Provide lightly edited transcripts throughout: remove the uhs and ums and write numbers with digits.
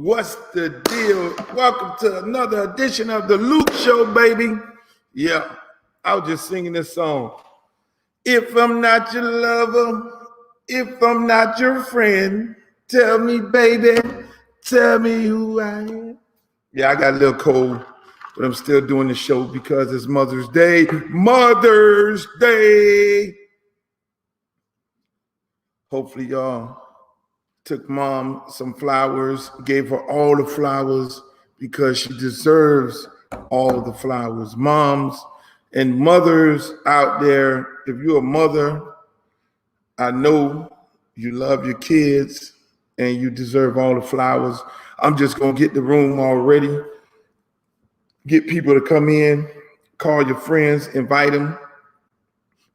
What's the deal? Welcome to another edition of the Luke Show, baby. Yeah, I was just singing this song. If I'm not your lover, if I'm not your friend, tell me, baby, tell me who I am. Yeah, I got a little cold, but I'm still doing the show because it's Mother's Day. Mother's Day. Hopefully, y'all took mom some flowers, gave her all the flowers because she deserves all the flowers. Moms and mothers out there, if you're a mother, I know you love your kids and you deserve all the flowers. I'm just going to get the room all ready, get people to come in, call your friends, invite them,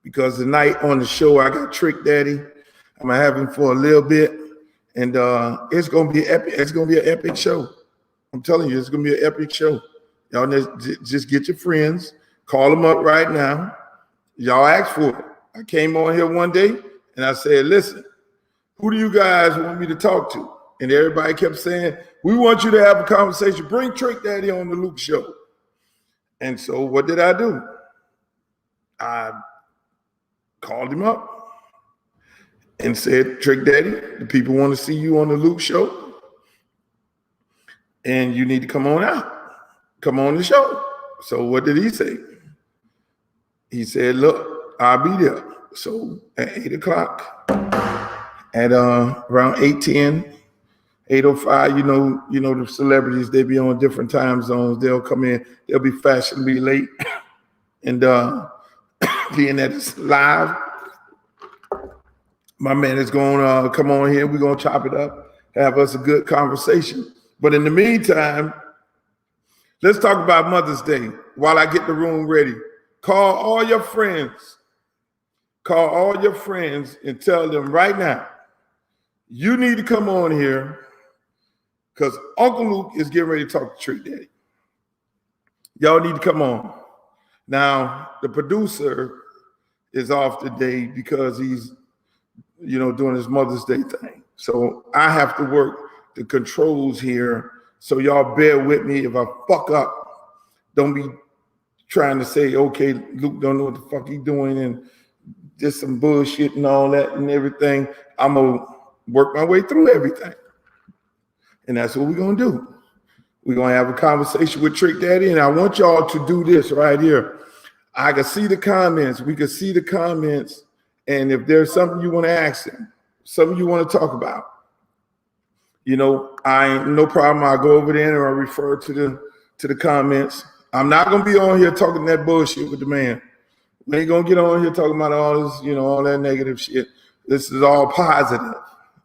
because tonight on the show, I got Trick Daddy. I'm going to have him for a little bit. And it's gonna be epic. It's gonna be an epic show. I'm telling you, it's gonna be an epic show. Y'all just get your friends, call them up right now. Y'all ask for it. I came on here one day and I said, "Listen, who do you guys want me to talk to?" And everybody kept saying, "We want you to have a conversation. Bring Trick Daddy on the Luke Show." And so, what did I do? I called him up and said, "Trick Daddy, the people want to see you on the Luke Show, and you need to come on out. Come on the show." So what did he say? He said, "Look, I'll be there." So at 8 o'clock, at around 8:10, 8:05, you know the celebrities, they be on different time zones. They'll come in, they'll be fashionably late, and being that it's live, my man is going to come on here. We're going to chop it up, have us a good conversation. But in the meantime, let's talk about Mother's Day while I get the room ready. Call all your friends. Call all your friends and tell them right now, you need to come on here because Uncle Luke is getting ready to talk to Trick Daddy. Y'all need to come on. Now, the producer is off today because he's doing his Mother's Day thing. So I have to work the controls here. So y'all bear with me. If I fuck up, don't be trying to say, okay, Luke don't know what the fuck he doing and just some bullshit and all that and everything. I'm going to work my way through everything. And that's what we're going to do. We're going to have a conversation with Trick Daddy. And I want y'all to do this right here. I can see the comments. We can see the comments. And if there's something you want to ask him, something you want to talk about, I ain't no problem. I'll go over there and I'll refer to the comments. I'm not gonna be on here talking that bullshit with the man. We ain't gonna get on here talking about all this, all that negative shit. This is all positive.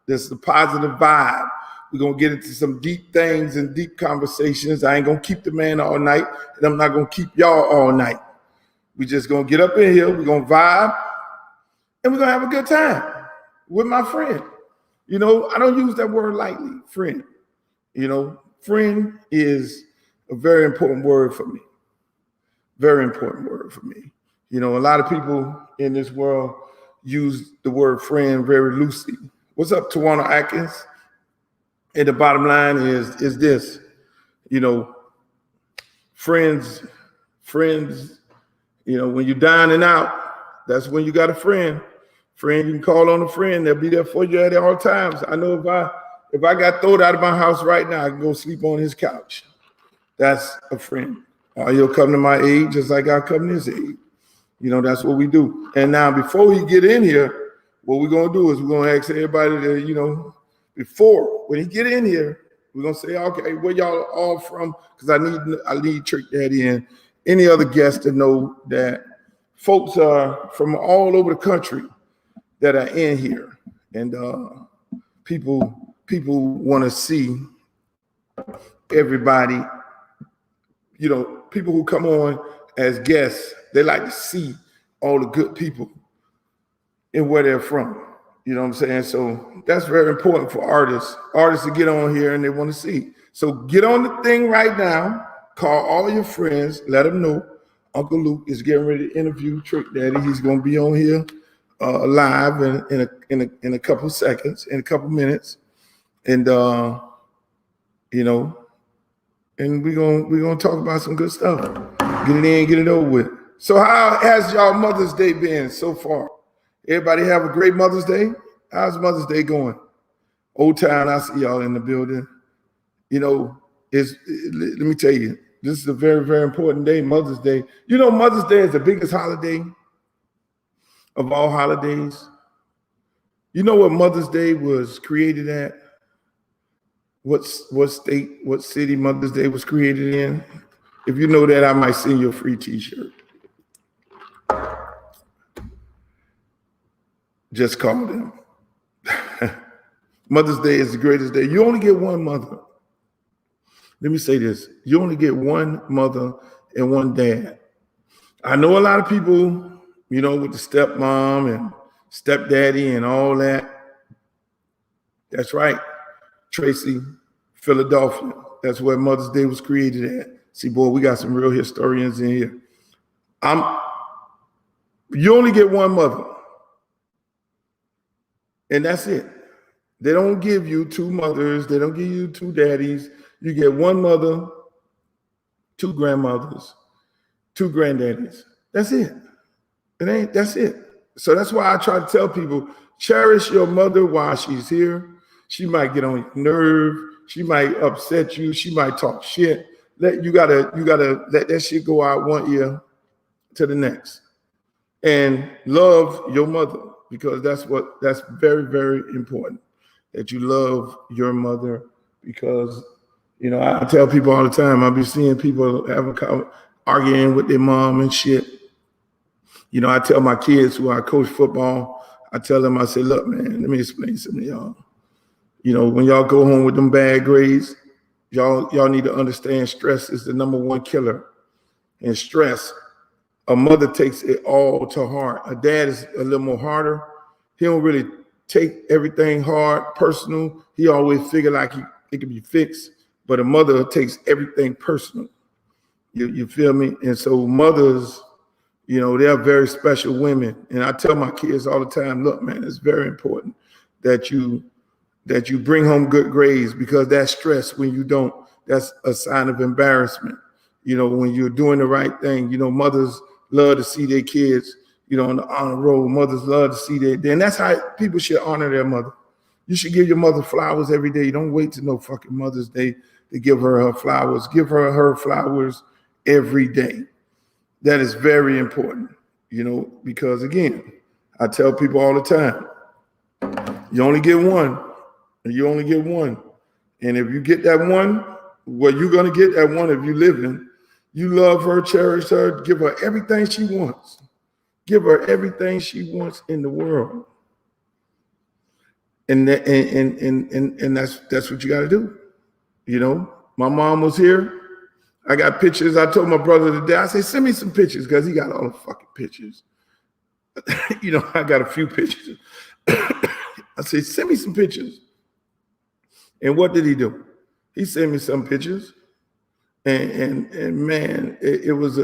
This is a positive vibe. We're gonna get into some deep things and deep conversations. I ain't gonna keep the man all night, and I'm not gonna keep y'all all night. We just gonna get up in here. We're gonna vibe. And we're going to have a good time with my friend. I don't use that word lightly, friend. Friend is a very important word for me. Very important word for me. A lot of people in this world use the word friend very loosely. What's up, Tawana Atkins? And the bottom line is this, friends, when you're dining out, that's when you got a friend. Friend, you can call on a friend. They'll be there for you at all times. I know if I got thrown out of my house right now, I can go sleep on his couch. That's a friend. He'll come to my aid just like I come to his aid. That's what we do. And now before he get in here, what we're going to do is we're going to ask everybody to, when he get in here, we're going to say, okay, where y'all all from? Because I need Trick Daddy and any other guests to know that folks are from all over the country that are in here, and people want to see everybody. People who come on as guests, they like to see all the good people and where they're from. You know what I'm saying? So that's very important for artists to get on here and they want to see. So get on the thing right now. Call all your friends. Let them know Uncle Luke is getting ready to interview Trick Daddy. He's going to be on here live in a couple seconds, in a couple minutes, and you know, and we're gonna talk about some good stuff. Get it in, get it over with. So how has y'all Mother's Day been so far? Everybody have a great Mother's Day? How's Mother's Day going? Old Town, I see y'all in the building. You know, let me tell you, this is a very, very important day, Mother's Day. You know, Mother's Day is the biggest holiday of all holidays. You know what Mother's Day was created at? What state, what city Mother's Day was created in? If you know that, I might send you a free t-shirt. Just call them. Mother's Day is the greatest day. You only get one mother. Let me say this. You only get one mother and one dad. I know a lot of people, you know, with the stepmom and stepdaddy and all that. That's right. Tracy, Philadelphia. That's where Mother's Day was created at. See, boy, we got some real historians in here. You only get one mother. And that's it. They don't give you two mothers. They don't give you two daddies. You get one mother, two grandmothers, two granddaddies. That's it. That's it. So that's why I try to tell people, cherish your mother while she's here. She might get on your nerve. She might upset you. She might talk shit. You gotta let that shit go out one ear to the next. And love your mother, because that's very, very important, that you love your mother. Because, you know, I tell people all the time, I be seeing people arguing with their mom and shit. You know, I tell my kids who I coach football, I tell them, I say, look, man, let me explain something to y'all. You know, when y'all go home with them bad grades, y'all need to understand stress is the #1 killer. And stress, a mother takes it all to heart. A dad is a little more harder. He don't really take everything hard, personal. He always figure like it can be fixed. But a mother takes everything personal. You feel me? And so mothers, you know, they're very special women. And I tell my kids all the time, look, man, it's very important that you bring home good grades, because that stress, when you don't, that's a sign of embarrassment. You know, when you're doing the right thing, you know, mothers love to see their kids, you know, on the honor roll. Mothers love to see and that's how people should honor their mother. You should give your mother flowers every day. Don't wait till no fucking Mother's Day to give her flowers. Give her flowers every day. That is very important, you know, because again, I tell people all the time, you only get one. You only get one. And if you get that one, well, you're going to get that one if you live in. You love her, cherish her, give her everything she wants. Give her everything she wants in the world. And that's what you got to do. You know, my mom was here. I got pictures. I told my brother today, I said, send me some pictures, because he got all the fucking pictures. You know, I got a few pictures. I said, send me some pictures. And what did he do? He sent me some pictures, and man, it was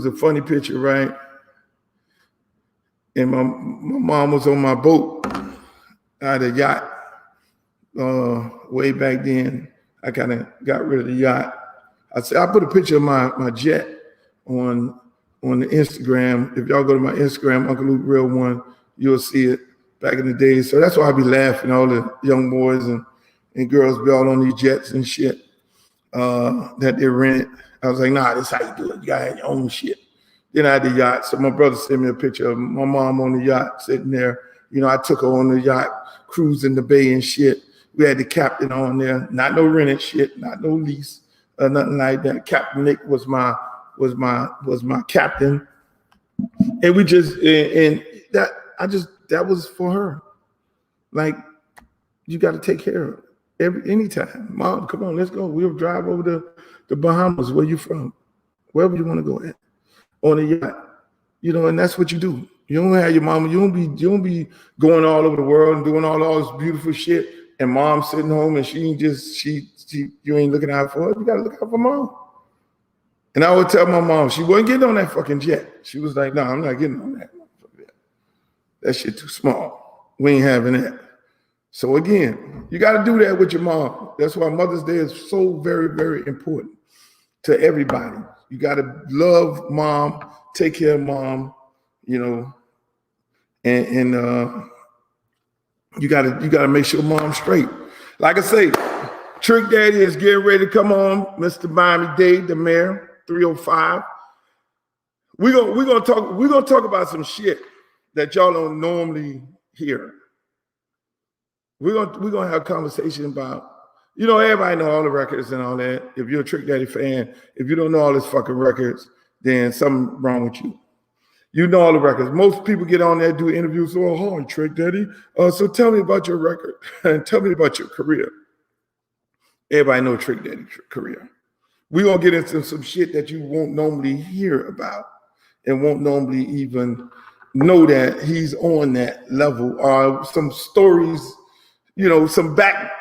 a funny picture, right? And my mom was on my boat. I had a yacht way back then. I kind of got rid of the yacht. I said, I put a picture of my jet on the Instagram. If y'all go to my Instagram, Uncle Luke Real One, you'll see it. Back in the day. So that's why I be laughing. All the young boys and girls be all on these jets and shit that they rented. I was like, nah, this is how you do it. You gotta have your own shit. Then I had the yacht. So my brother sent me a picture of my mom on the yacht sitting there. You know, I took her on the yacht, cruising the bay and shit. We had the captain on there. Not no rented shit, not no lease, nothing like that. Captain Nick was my captain. And we just that was for her. Like, you got to take care of it anytime. Mom, come on, let's go. We'll drive over to the Bahamas. Where you from? Wherever you want to go at. On a yacht. You know, and that's what you do. You don't have your mama. You don't be going all over the world and doing all this beautiful shit. And mom sitting home and you ain't looking out for her. You got to look out for mom. And I would tell my mom, she wasn't getting on that fucking jet. She was like, no, I'm not getting on that. That shit too small. We ain't having that. So again, You got to do that with your mom. That's why Mother's Day is so very, very important to everybody. You got to love mom, take care of mom, you know, and you gotta make sure mom's straight. Like I say, Trick Daddy is getting ready to come on, Mr. Miami-Dade, the mayor, 305. We're gonna talk about some shit that y'all don't normally hear. We're gonna have a conversation about, you know, everybody know all the records and all that. If you're a Trick Daddy fan, if you don't know all his fucking records, then something wrong with you. You know all the records. Most people get on there, do interviews. Oh, hi, Trick Daddy. So tell me about your record and tell me about your career. Everybody know Trick Daddy's career. We're going to get into some shit that you won't normally hear about and won't normally even know that he's on that level. Some stories, you know, some back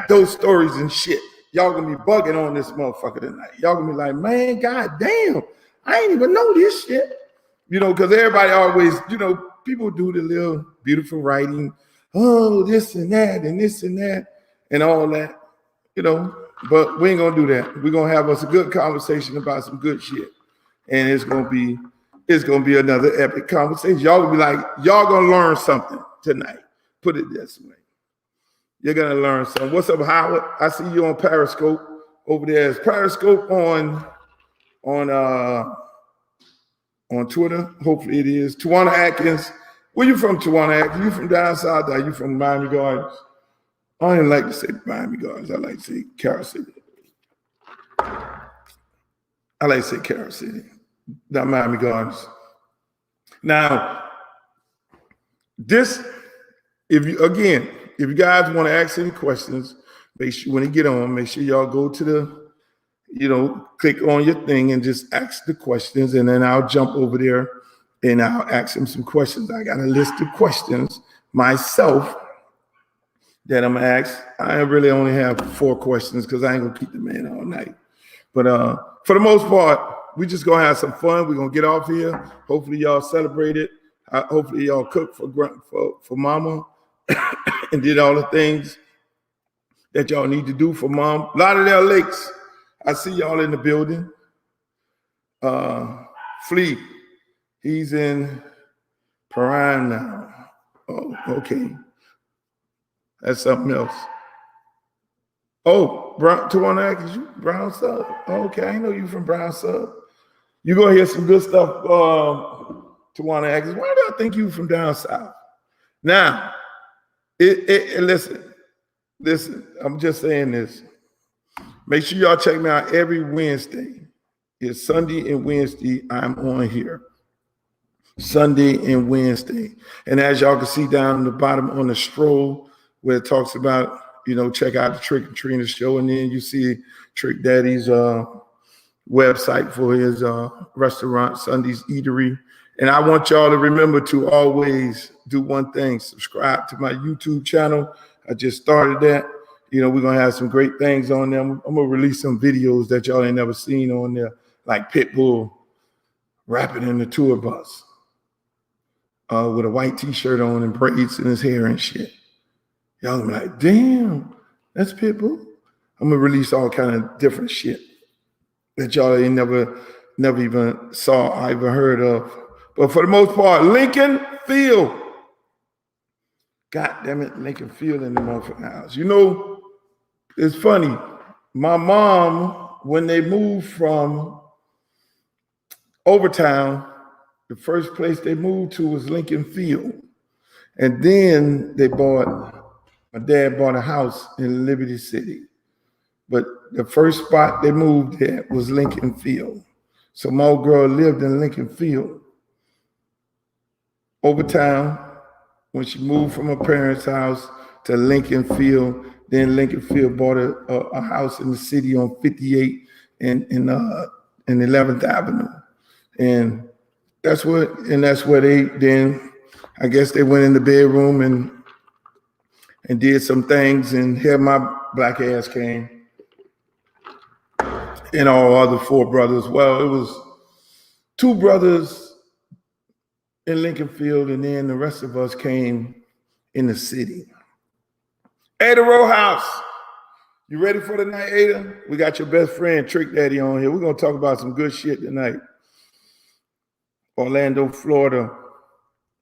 those stories and shit. Y'all going to be bugging on this motherfucker tonight. Y'all going to be like, man, goddamn, I ain't even know this shit. You know, because everybody always, you know, people do the little beautiful writing, oh, this and that and this and that and all that, you know, but we ain't gonna do that. We're gonna have us a good conversation about some good shit. And it's gonna be another epic conversation. Y'all gonna be like, y'all gonna learn something tonight. Put it this way. You're gonna learn something. What's up, Howard? I see you on Periscope over there. Is Periscope on Twitter? Hopefully it is. Tawana Atkins. Where you from, Tawana Atkins? You from down south? Are you from Miami Gardens? I don't like to say Miami Gardens. I like to say Carol City. I like to say Carol City, not Miami Gardens. Now, this, if you guys want to ask any questions, make sure when you get on, make sure y'all go to the, you know, click on your thing and just ask the questions, and then I'll jump over there and I'll ask him some questions. I got a list of questions myself that I'm gonna ask. I really only have 4 questions because I ain't gonna keep the man all night. But for the most part, we just gonna have some fun. We're gonna get off here. Hopefully y'all celebrate it. Hopefully y'all cook for mama and did all the things that y'all need to do for mom. Lauderdale Lakes. I see y'all in the building. Fleet, he's in Prime now. Oh, okay. That's something else. Oh, Tawana Atkins, you Brown Sub. Okay, I know you from Brown Sub. You're gonna hear some good stuff, Tawana Atkins. Why do I think you from down south? Now, listen, I'm just saying this. Make sure y'all check me out every Wednesday. It's Sunday and Wednesday. I'm on here. Sunday and Wednesday. And as y'all can see down the bottom on the stroll where it talks about, you know, check out the Trick and Trina show. And then you see Trick Daddy's website for his restaurant, Sunday's Eatery. And I want y'all to remember to always do one thing. Subscribe to my YouTube channel. I just started that. You know, we're going to have some great things on there. I'm going to release some videos that y'all ain't never seen on there, like Pitbull rapping in the tour bus with a white T-shirt on and braids in his hair and shit. Y'all gonna be like, damn, that's Pitbull. I'm going to release all kind of different shit that y'all ain't never even saw or even heard of. But for the most part, Lincoln Field. God damn it, Lincoln Field in the motherfucking house. You know, it's funny. My mom, when they moved from Overtown, the first place they moved to was Lincoln Field. And then my dad bought a house in Liberty City. But the first spot they moved at was Lincoln Field. So my old girl lived in Lincoln Field. Overtown, when she moved from her parents' house to Lincoln Field, then Lincoln Field bought a house in the city on 58 and 11th Avenue. And that's where they then, I guess they went in the bedroom and did some things, and here my black ass came. And all other 4 brothers. Well, it was 2 brothers in Lincoln Field, and then the rest of us came in the city. Ada Row House. You ready for the night, Ada? We got your best friend, Trick Daddy, on here. We're going to talk about some good shit tonight. Orlando, Florida.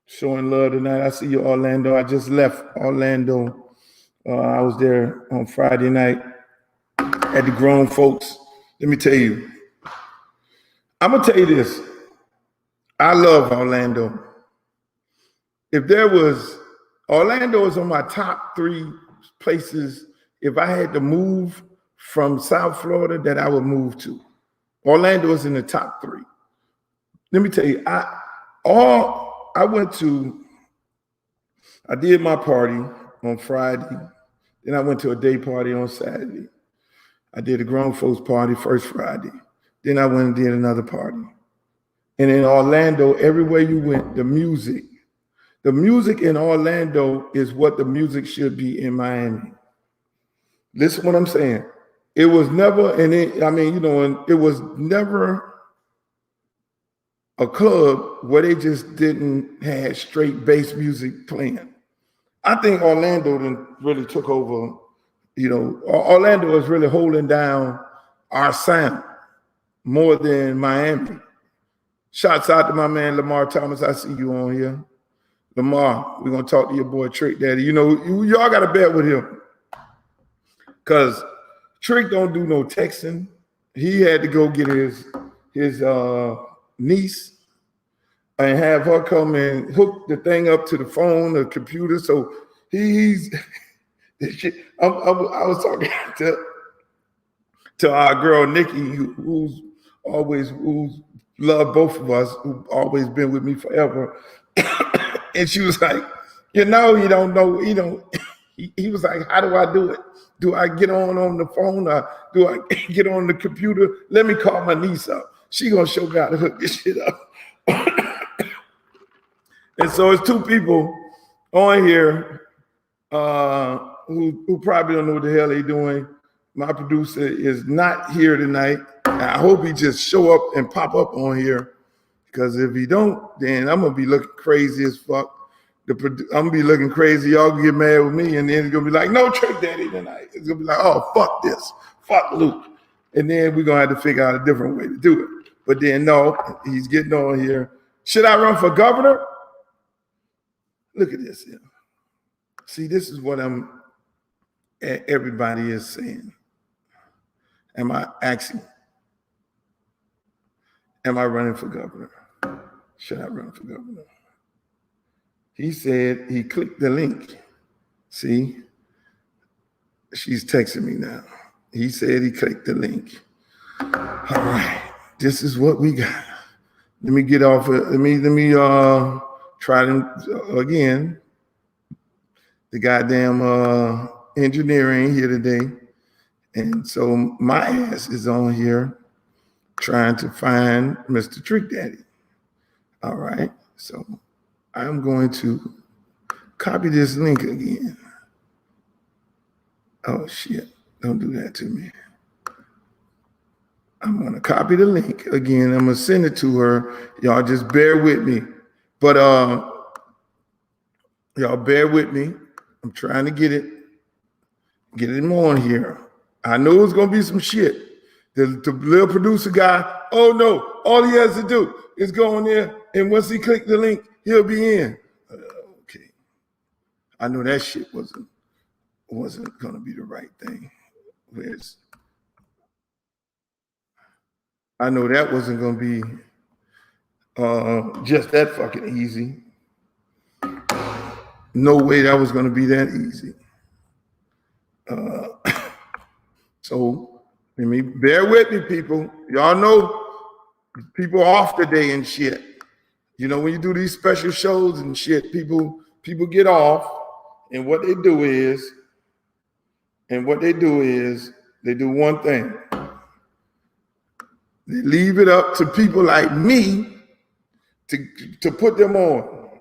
Showing love tonight. I see you, Orlando. I just left Orlando. I was there on Friday night at the grown folks. Let me tell you. I'm going to tell you this. I love Orlando. If there was, Orlando is on my top 3 places if I had to move from South Florida that I would move to. Orlando is in the top 3. Let me tell you, I did my party on Friday. Then I went to a day party on Saturday. I did a grown folks party first Friday. Then I went and did another party. And in Orlando, everywhere you went, the music in Orlando is what the music should be in Miami. Listen to what I'm saying. It was never, it was never a club where they just didn't have straight bass music playing. I think Orlando then really took over. Orlando is really holding down our sound more than Miami. Shouts out to my man Lamar Thomas. I see you on here. Lamar, we're going to talk to your boy Trick Daddy. Y'all got to bet with him. Because Trick don't do no texting. He had to go get his niece and have her come and hook the thing up to the phone, the computer. So he's I was talking to our girl Nikki, who's loved both of us, who's always been with me forever. And she was like, he don't know, he was like, how do I do it? Do I get on the phone or do I get on the computer? Let me call my niece up. She gonna show me how to hook this shit up. And so it's 2 people on here who probably don't know what the hell they doing. My producer is not here tonight. I hope he just show up and pop up on here. Because if he don't, then I'm gonna be looking crazy as fuck. I'm gonna be looking crazy. Y'all gonna get mad with me, and then it's gonna be like, no Trick Daddy tonight. It's gonna be like, oh, fuck this, fuck Luke. And then we're gonna have to figure out a different way to do it. But then no, he's getting on here. Should I run for governor? Look at this here. See, this is what everybody is saying. Am I running for governor? Should I run for governor? He said he clicked the link. See, she's texting me now. He said he clicked the link. All right, this is what we got. Let me get off it. Let me try to again. The goddamn engineering here today. And so my ass is on here trying to find Mr. Trick Daddy. All right, so I'm going to copy this link again. Oh shit, don't do that to me. I'm gonna copy the link again. I'm gonna send it to her. Y'all just bear with me. But y'all bear with me. I'm trying to get him on here. I know it's gonna be some shit. The little producer guy, oh no, all he has to do is go in there, and once he click the link, he'll be in. Okay. I know that shit wasn't gonna be the right thing. I know that wasn't gonna be just that fucking easy. No way that was gonna be that easy. So let me bear with me, people. Y'all know people off today and shit. When you do these special shows and shit, people get off, and what they do is they do one thing. They leave it up to people like me to put them on.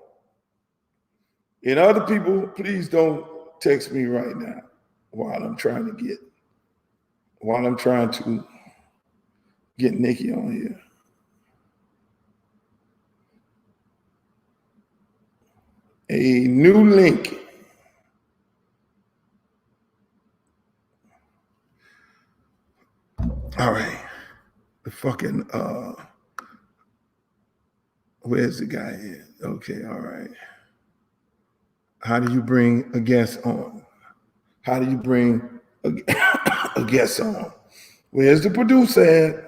And other people, please don't text me right now while I'm trying to get Nikki on here. A new link. All right. The fucking where's the guy at? Okay, all right. How do you bring a guest on? How do you bring a guest on? Where's the producer at?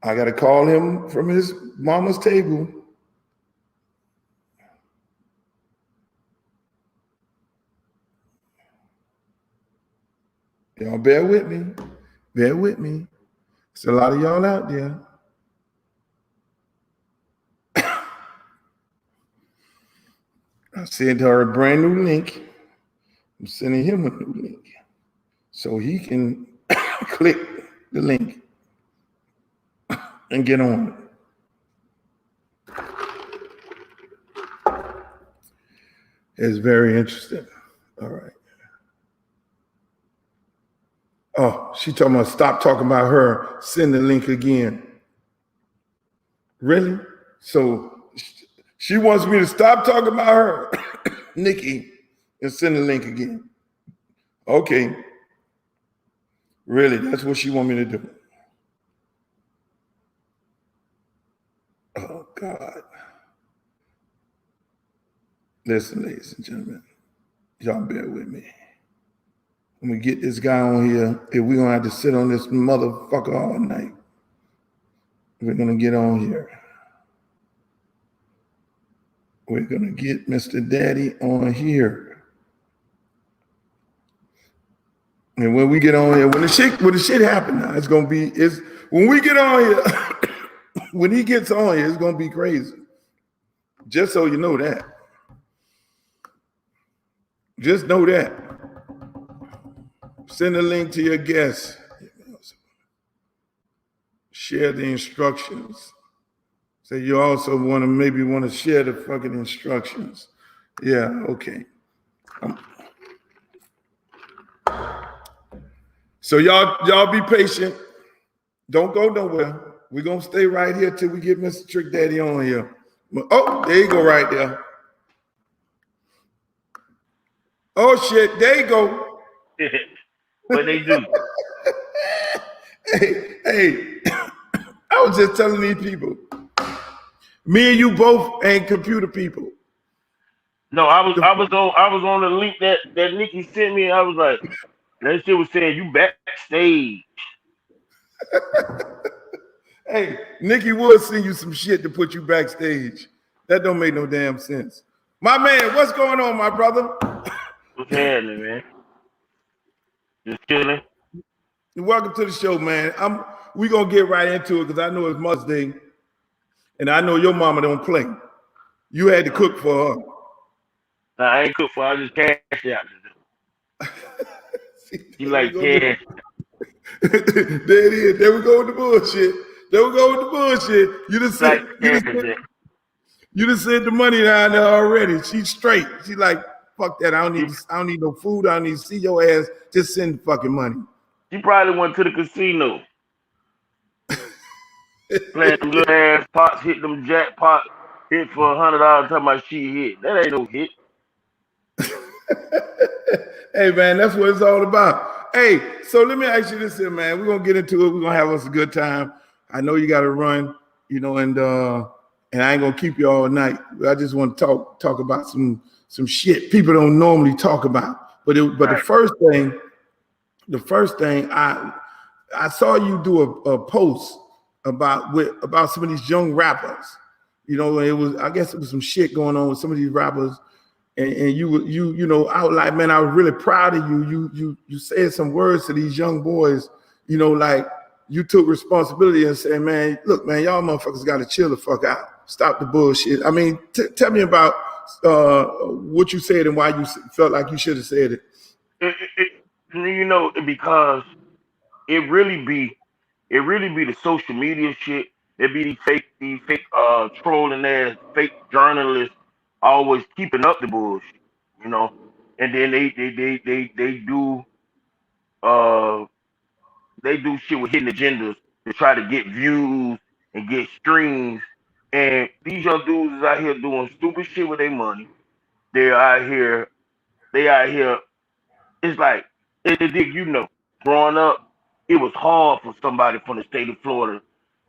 I gotta call him from his mama's table. Y'all bear with me. Bear with me. There's a lot of y'all out there. I sent her a brand new link. I'm sending him a new link so he can click the link and get on. It's very interesting. All right. Oh, she talking about stop talking about her. Send the link again. Really? So she wants me to stop talking about her, Nikki, and send the link again. Okay. Really, that's what she want me to do. Oh, God. Listen, ladies and gentlemen, y'all bear with me. When we get this guy on here, if we're going to have to sit on this motherfucker all night, we're going to get on here. We're going to get Mr. Daddy on here. And when we get on here, when the shit happen now, it's going to be, when we get on here, when he gets on here, it's going to be crazy. Just so you know that. Just know that. Send a link to your guests. Share the instructions. So you also maybe want to share the fucking instructions. Yeah, okay. So y'all be patient. Don't go nowhere. We're gonna stay right here till we get Mr. Trick Daddy on here. Oh, there you go right there. Oh shit, there you go. What they do? Hey, I was just telling these people. Me and you both ain't computer people. No, I was on the link that Nikki sent me. I was like, that shit was saying you backstage. Hey, Nikki would send you some shit to put you backstage. That don't make no damn sense. My man, what's going on, my brother? What's happening, man? Just chilling. Welcome to the show, man. We gonna get right into it because I know it's Mother's Day, and I know your mama don't play. You had to cook for her. Nah, I ain't cook for her. I just cash out. You like cash? There it is. There we go with the bullshit. There we go with the bullshit. You just said the money down there already. She's straight. She like, fuck that. I don't need no food. I don't need to see your ass. Just send the fucking money. She probably went to the casino. Playing them little ass pots, hit them jackpot, hit for $100. Talking about she hit. That ain't no hit. Hey man, that's what it's all about. Hey, so let me ask you this here, man. We're gonna get into it. We're gonna have us a good time. I know you gotta run, and I ain't gonna keep you all night. I just want to talk about some shit people don't normally talk about. But Right. the first thing I saw you do a post about some of these young rappers. I guess it was some shit going on with some of these rappers. And you I was like, man, I was really proud of you. You said some words to these young boys, like you took responsibility and said, man, look, man, y'all motherfuckers got to chill the fuck out. Stop the bullshit. I mean, tell me about what you said and why you felt like you should have said it. Because it really be the social media shit. It be these fake trolling ass fake journalists always keeping up the bullshit, and then they do shit with hidden agendas to try to get views and get streams. And these young dudes is out here doing stupid shit with their money. They out here. It's like growing up it was hard for somebody from the state of Florida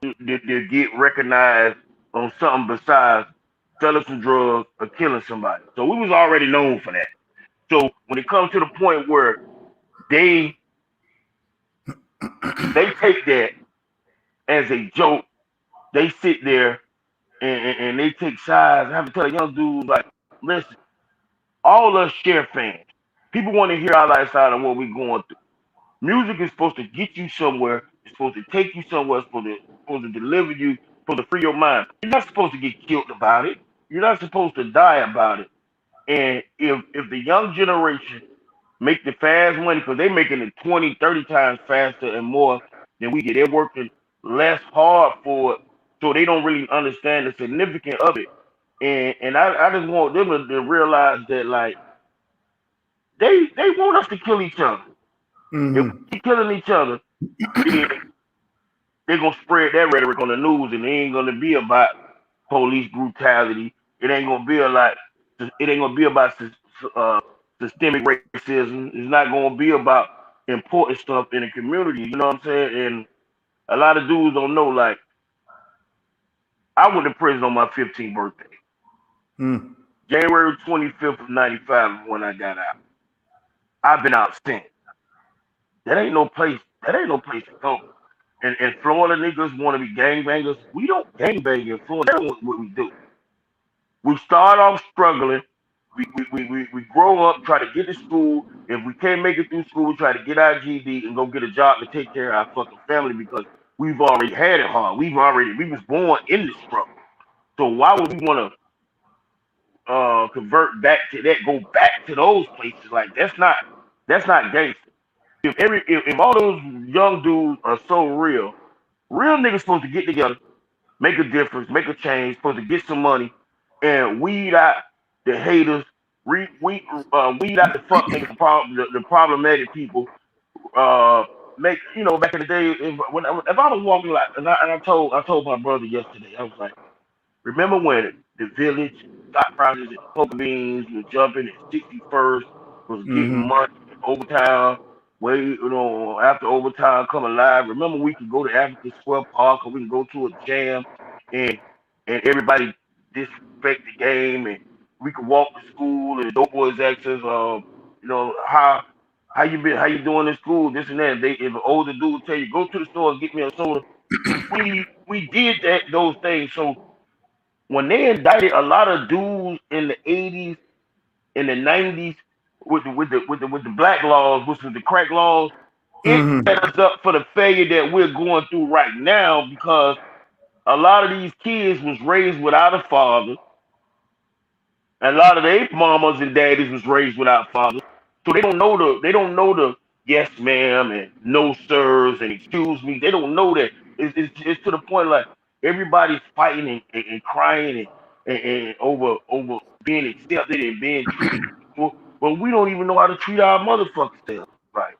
to get recognized on something besides selling some drugs or killing somebody. So we was already known for that. So when it comes to the point where they they take that as a joke, they sit there and they take sides. I have to tell a young dude like, listen, all us share fans. People want to hear our lifestyle and what we're going through. Music is supposed to get you somewhere. It's supposed to take you somewhere. It's supposed to deliver you. It's supposed to free your mind. You're not supposed to get killed about it. You're not supposed to die about it. And if the young generation make the fast money, because they're making it 20, 30 times faster and more than we get. They're working less hard for it, so they don't really understand the significance of it. And I just want them to realize that like they want us to kill each other. If we Mm-hmm. keep killing each other, then they're gonna spread that rhetoric on the news, and it ain't gonna be about police brutality. It ain't gonna be a lot. It ain't gonna be about systemic racism. It's not gonna be about important stuff in the community. You know what I'm saying? And a lot of dudes don't know. Like I went to prison on my 15th birthday, Mm. January 25th of '95 when I got out. I've been out since. That ain't no place. That ain't no place to go. And Florida niggas want to be gangbangers. We don't gangbang in Florida. That's what we do. We start off struggling. We grow up, try to get to school. If we can't make it through school, we try to get our GD and go get a job to take care of our fucking family because we've already had it hard. We was born in the struggle. So why would we want to convert back to that? Go back to those places? Like that's not gangster. If all those young dudes are so real niggas supposed to get together, make a difference, make a change, supposed to get some money, and weed out the haters, weed out the fuck niggas, the problematic people. Make back in the day, if I was walking like, and I told my brother yesterday, I was like, remember when the village stock prices and poker beans were jumping at 61st, was getting Mm-hmm. money overtime, after overtime come alive. Remember we could go to African Square Park or we can go to a jam and everybody disrespect the game and we could walk to school and the dope boys ask us, how you been, how you doing in school, this and that. If an older dude tell you go to the store and get me a soda, we did those things. So when they indicted a lot of dudes in the 80s, in the 90s, with the black laws, which was the crack laws, it Mm-hmm. set us up for the failure that we're going through right now because a lot of these kids was raised without a father. A lot of their mamas and daddies was raised without fathers, so they don't know the yes ma'am and no sirs and excuse me. They don't know that. It's to the point like everybody's fighting and crying and over being accepted and being treated. Well, we don't even know how to treat our motherfucking selves right.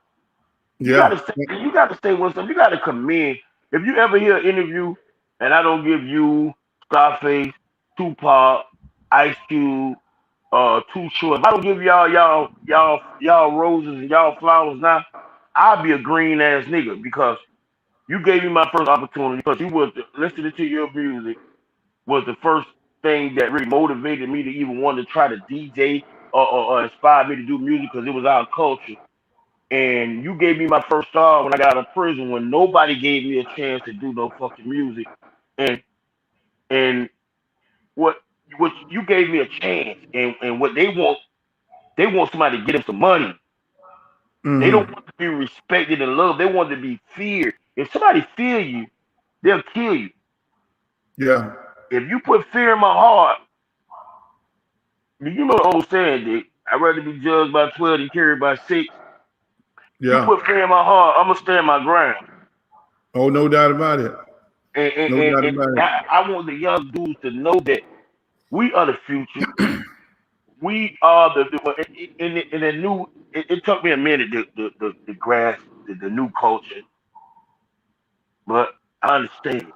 You Yeah. gotta say you gotta say what's up. You gotta commend. If you ever hear an interview and I don't give you Scarface, Tupac, Ice Cube, Too Short, if I don't give y'all roses and y'all flowers now, I'll be a green ass nigga because you gave me my first opportunity because you was listening to your music was the first thing that really motivated me to even want to try to DJ or inspired me to do music because it was our culture. And you gave me my first star when I got out of prison when nobody gave me a chance to do no fucking music. And and what what you gave me a chance and what they want somebody to get them some money. They don't Mm-hmm. want to be respected and loved. They want to be feared. If somebody fear you, they'll kill you. Yeah. If you put fear in my heart, you know the old saying, Dick, I'd rather be judged by 12 than carried by 6. You Yeah. put fear in my heart, I'm gonna stand my ground. Oh, no doubt about it. And, and, No and, doubt and about it. I want the young dudes to know that we are the future. We are in the new. It took me a minute to grasp the new culture, but I understand it.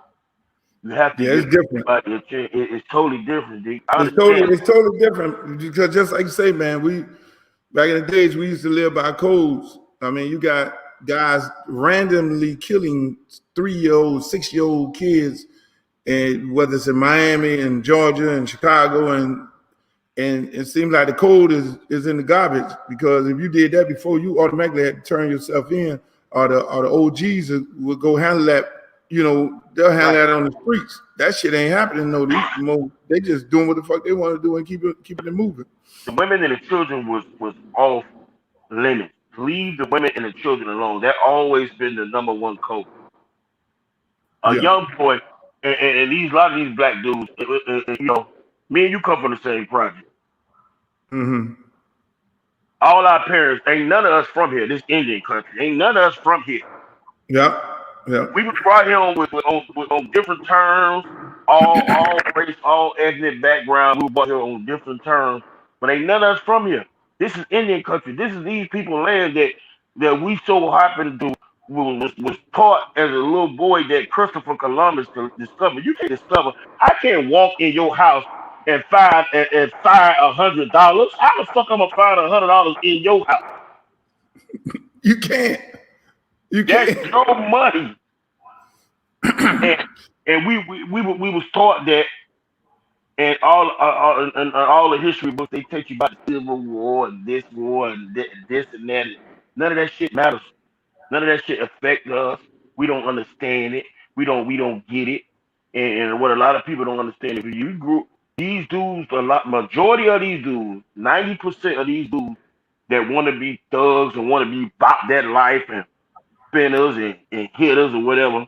You have to Yeah, give it's different. everybody a chance. It's totally different, Dick. I understand. It's totally different because just like you say, man, we back in the days we used to live by codes. I mean, you got guys randomly killing 3-year-old, 6-year-old kids, and whether it's in Miami and Georgia and Chicago, and it seems like the code is in the garbage, because if you did that before, you automatically had to turn yourself in, or the OGs will go handle that. They'll handle Right. that on the streets. That shit ain't happening no more. They just doing what the fuck they want to do and keeping it moving. The women and the children was off limits. Leave the women and the children alone. That always been the number one code. A Yeah. young boy, and these a lot of these black dudes, me and you come from the same project. Mm-hmm. All our parents, ain't none of us from here. This Indian country, ain't none of us from here. Yeah. Yeah. We was brought here on different terms, all race, all ethnic background. We were brought here on different terms, but ain't none of us from here. This is Indian country. This is these people land that we so happen to was taught as a little boy that Christopher Columbus discovered. You can't discover. I can't walk in your house and find $100. How the fuck I'm gonna find $100 in your house? You can't. You That's can't. your money. And we was taught that, and all the history books they teach you about the Civil War and this war and this and that. None of that shit matters. None of that shit affect us. We don't understand it. We don't get it. And what a lot of people don't understand, if you grew these dudes, majority of these dudes, 90% of these dudes that want to be thugs and want to be about that life and spinners and hitters or whatever.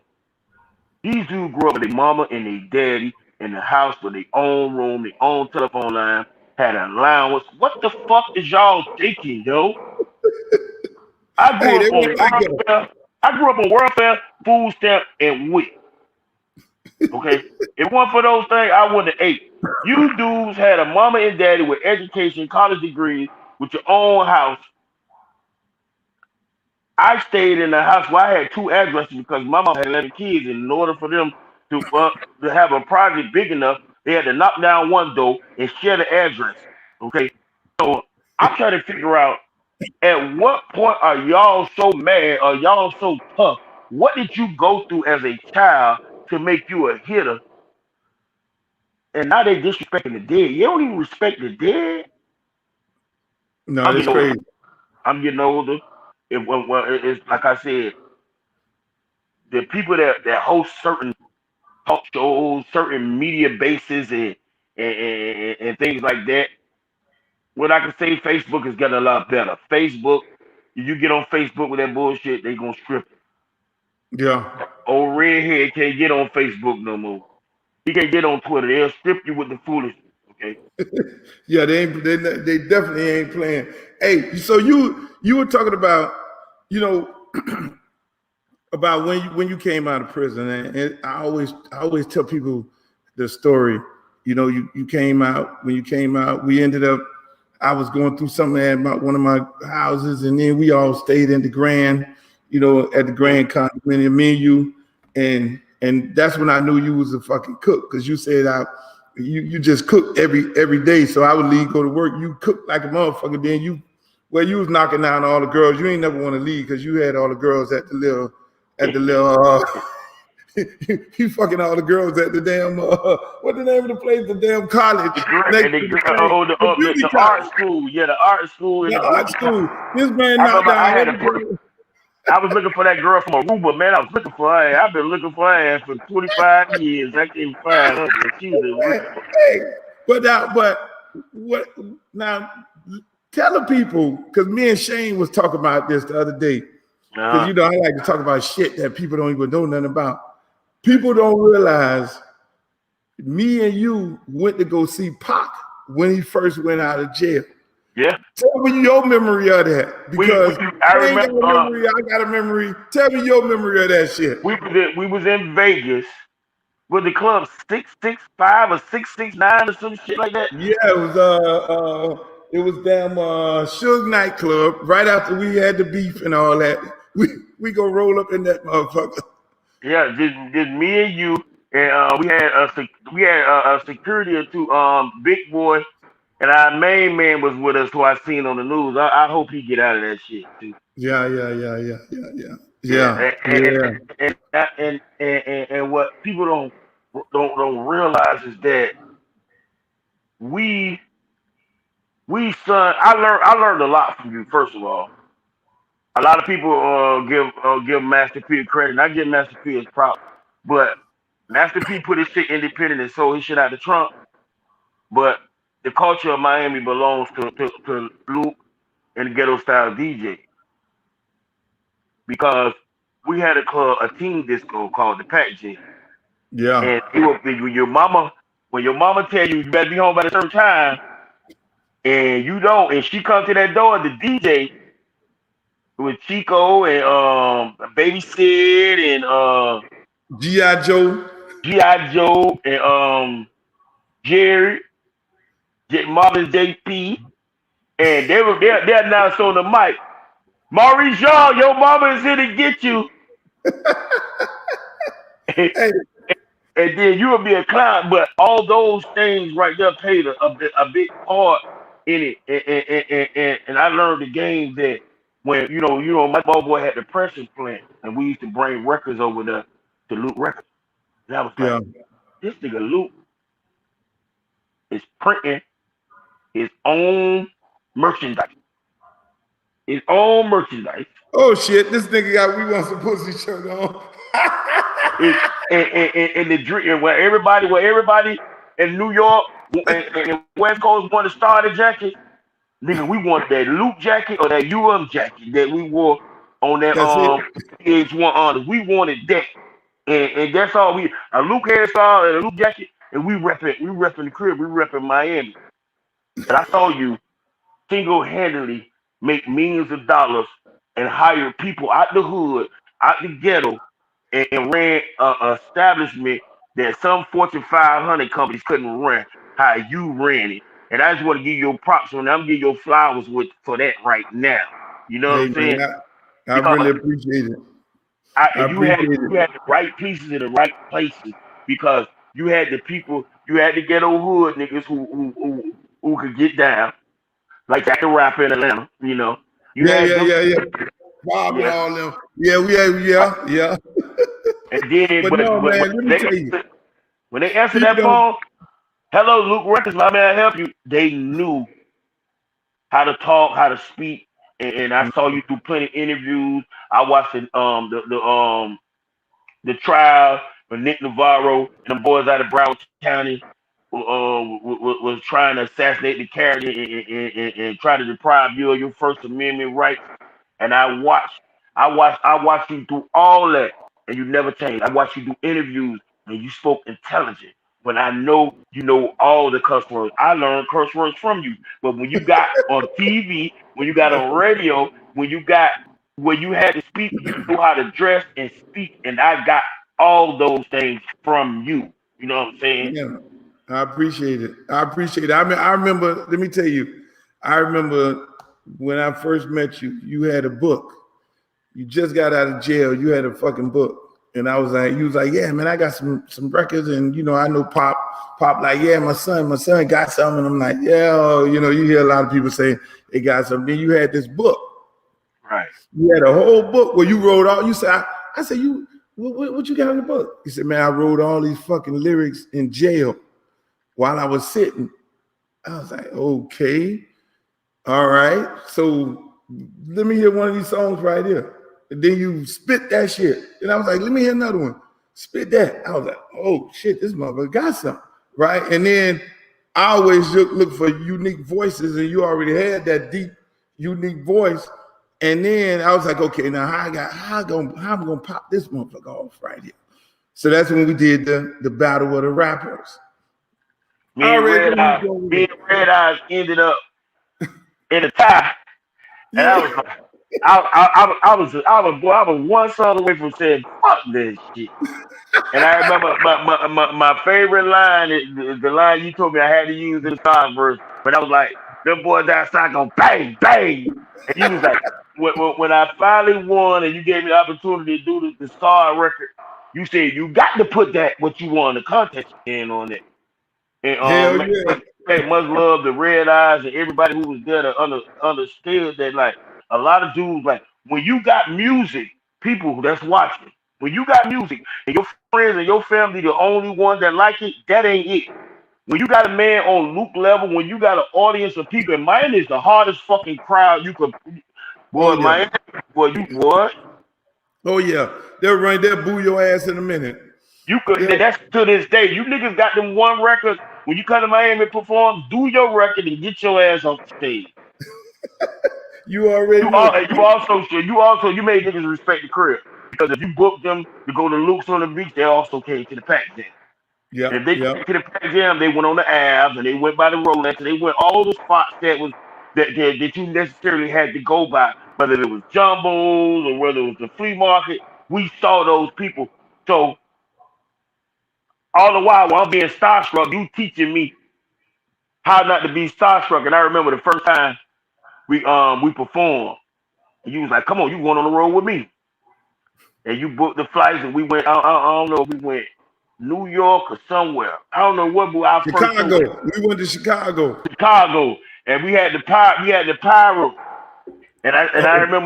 These dudes grew up with their mama and their daddy in the house with their own room, their own telephone line, had an allowance. What the fuck is y'all thinking, yo? I Hey, grew they up on went like that. welfare. I grew up on welfare, food stamp, and WIC. Okay? If it weren't for those things, I wouldn't have ate. You dudes had a mama and daddy with education, college degrees, with your own house. I stayed in the house where I had two addresses because my mom had 11 kids. And in order for them to have a project big enough, they had to knock down one door and share the address. Okay, so I'm trying to figure out, at what point are y'all so mad or y'all so tough? What did you go through as a child to make you a hitter? And now they disrespecting the dead. You don't even respect the dead. No, I'm that's getting older. crazy. I'm getting older. It's like I said, the people that host certain talk shows, certain media bases, and things like that. What I can say, Facebook is getting a lot better. Facebook, if you get on Facebook with that bullshit, they gonna strip you. Yeah. Old redhead can't get on Facebook no more. He can't get on Twitter. They'll strip you with the foolishness. Okay. Yeah, they definitely ain't playing. Hey, so you were talking about, you know, about when you came out of prison, and I always tell people the story. You came out. When you came out, we ended up. I was going through something at one of my houses, and then we all stayed in the Grand, at the Mm. Grand condominium, me and you, and that's when I knew you was a fucking cook, because you said you just cook every day. So I would leave, go to work. You cook like a motherfucker. Then you was knocking down all the girls. You ain't never want to leave because you had all the girls at the little you fucking all the girls at the damn what the name of the place, the damn college The great next and to the thing, the the beauty the art college, school, yeah, the art school and the the art beauty college. school. This man I knocked remember down I had a every girl. I was looking for that girl from Aruba, man. I was looking for her. I've been looking for her ass for 25 years. I can't find her, but she was in Hey, Aruba. hey, but what now? Tell the people, because me and Shane was talking about this the other day. Because Uh, I like to talk about shit that people don't even know nothing about. People don't realize me and you went to go see Pac when he first went out of jail. yeah. Tell me your memory of that, because I I ain't got remember a memory. I got a memory. Tell me your memory of that shit. we was in Vegas with the club 665 or 669 or some shit like that. Yeah, it was damn Suge nightclub right after we had the beef and all that. We go roll up in that motherfucker. Yeah, just me and you, and we had a security or two. Big boy and our main man was with us, who I seen on the news. I hope he get out of that shit too. Yeah, yeah, yeah, yeah, yeah, yeah, Yeah, yeah, yeah, and what people don't realize is that we son, I learned a lot from you. First of all, a lot of people give Master P credit, and I give Master P his props, but Master P put his shit independent and sold his shit out to Trump. But the culture of Miami belongs to Luke and the Ghetto Style DJ because we had a club, a teen disco called the Pac Jam. yeah. And it would be when your mama tell you you better be home by a certain time, and you don't, and she comes to that door, the DJ with Chico and Baby Sid and GI Joe. G.I. Joe and Jerry, Marvin JP, and they announced on the mic, Maurice Shaw, your mama is here to get you. and Hey, then you would be a clown. But all those things right there played a big part in it. And I learned the game that when my boy had the pressure plant, and we used to bring records over there to Luke Records. And I was yeah. like, this nigga Luke is printing his own merchandise, his own merchandise. Oh shit, this nigga got We Want Some Pussy shirt on. It, and the dream where everybody in New York and West Coast wanted to start a jacket. Nigga, we wanted that Luke jacket or that jacket that we wore on that That's it. PH1 honors. We wanted that. And that's all a Luke hairstyle and a Luke jacket, and we repping the crib, we repping Miami. And I saw you single-handedly make millions of dollars and hire people out the hood, out the ghetto, and ran a establishment that some Fortune 500 companies couldn't run. How you ran it, and I just want to give you your props on that. I'm giving you your flowers for that right now. You know what Hey I'm man, saying? I Because really appreciate it. I you had appreciate you had the right pieces in the right places because you had the people, you had the ghetto hood niggas who could get down like Jack the Rapper in Atlanta. You Yeah, had yeah, them, yeah, yeah. Bob and yeah. all them. Yeah, we have, yeah, yeah. And then, But no, man, let me tell you, when they answered people that don't. phone, hello, Luke Records, my man, I help you. They knew how to talk, how to speak, and I saw you do plenty of interviews. I watched the trial when Nick Navarro and the boys out of Broward County was trying to assassinate the character and try to deprive you of your First Amendment rights. And I watched you do all that, and you never changed. I watched you do interviews, and you spoke intelligent. When I know you know all the curse words, I learned curse words from you. But when you got on TV, when you got on radio, when you had to speak, you know how to dress and speak, and I got all those things from you. You know what I'm saying? Yeah, I appreciate it. I appreciate it. I mean, I remember. Let me tell you, I remember when I first met you. You had a book. You just got out of jail. You had a fucking book. And I was like, you was like, yeah, man, I got some records, and I know Pop, like, yeah, my son got something. And I'm like, yeah, you hear a lot of people say they got something. Then you had this book. Right. You had a whole book where you wrote all. You said, I said, what you got in the book? He said, man, I wrote all these fucking lyrics in jail while I was sitting. I was like, okay, all right. So let me hear one of these songs right here. And then you spit that shit. And I was like, let me hear another one. Spit that. I was like, oh shit, this motherfucker got something. Right. And then I always look for unique voices, and you already had that deep, unique voice. And then I was like, okay, now how I'm gonna pop this motherfucker off right here. So that's when we did the battle of the rappers. I Me and already Red knew Eyes, you was me going and Red Eyes ended up in a tie. And I was yeah. like, I was one song away from saying, fuck this shit. And I remember my favorite line is the line you told me I had to use in the song verse. But I was like, them boys outside go bang, bang. And you was like, when I finally won and you gave me the opportunity to do the star record, you said you got to put that what you won the contest in on it. And Hell yeah. much love the Red Eyes and everybody who was there to understood that like a lot of dudes like when you got music, people that's watching, when you got music and your friends and your family the only ones that like it, that ain't it. When you got a man on Luke level, when you got an audience of people, and Miami is the hardest fucking crowd you could, Oh boy, yeah. Miami, boy, you what? Oh yeah. They'll boo your ass in a minute. You could, They'll, that's to this day. You niggas got them one record. When you come to Miami and perform, do your record and get your ass off the stage. you already know. You made niggas respect the crib because if you booked them to go to Luke's on the beach, they also came to the Pac Jam. And if Yep. they came Yep. to the Pac Jam, they went on the Avs and they went by the Rolex and they went all the spots that you necessarily had to go by, whether it was jumbos or whether it was the flea market. We saw those people. So all the while I'm being starstruck, you teaching me how not to be starstruck. And I remember the first time we performed, and you was like, "Come on, you going on the road with me?" And you booked the flights, and we went. I don't know if we went New York or somewhere. I don't know what our first show Chicago. was. We went to Chicago. Chicago, and we had the pyro. And I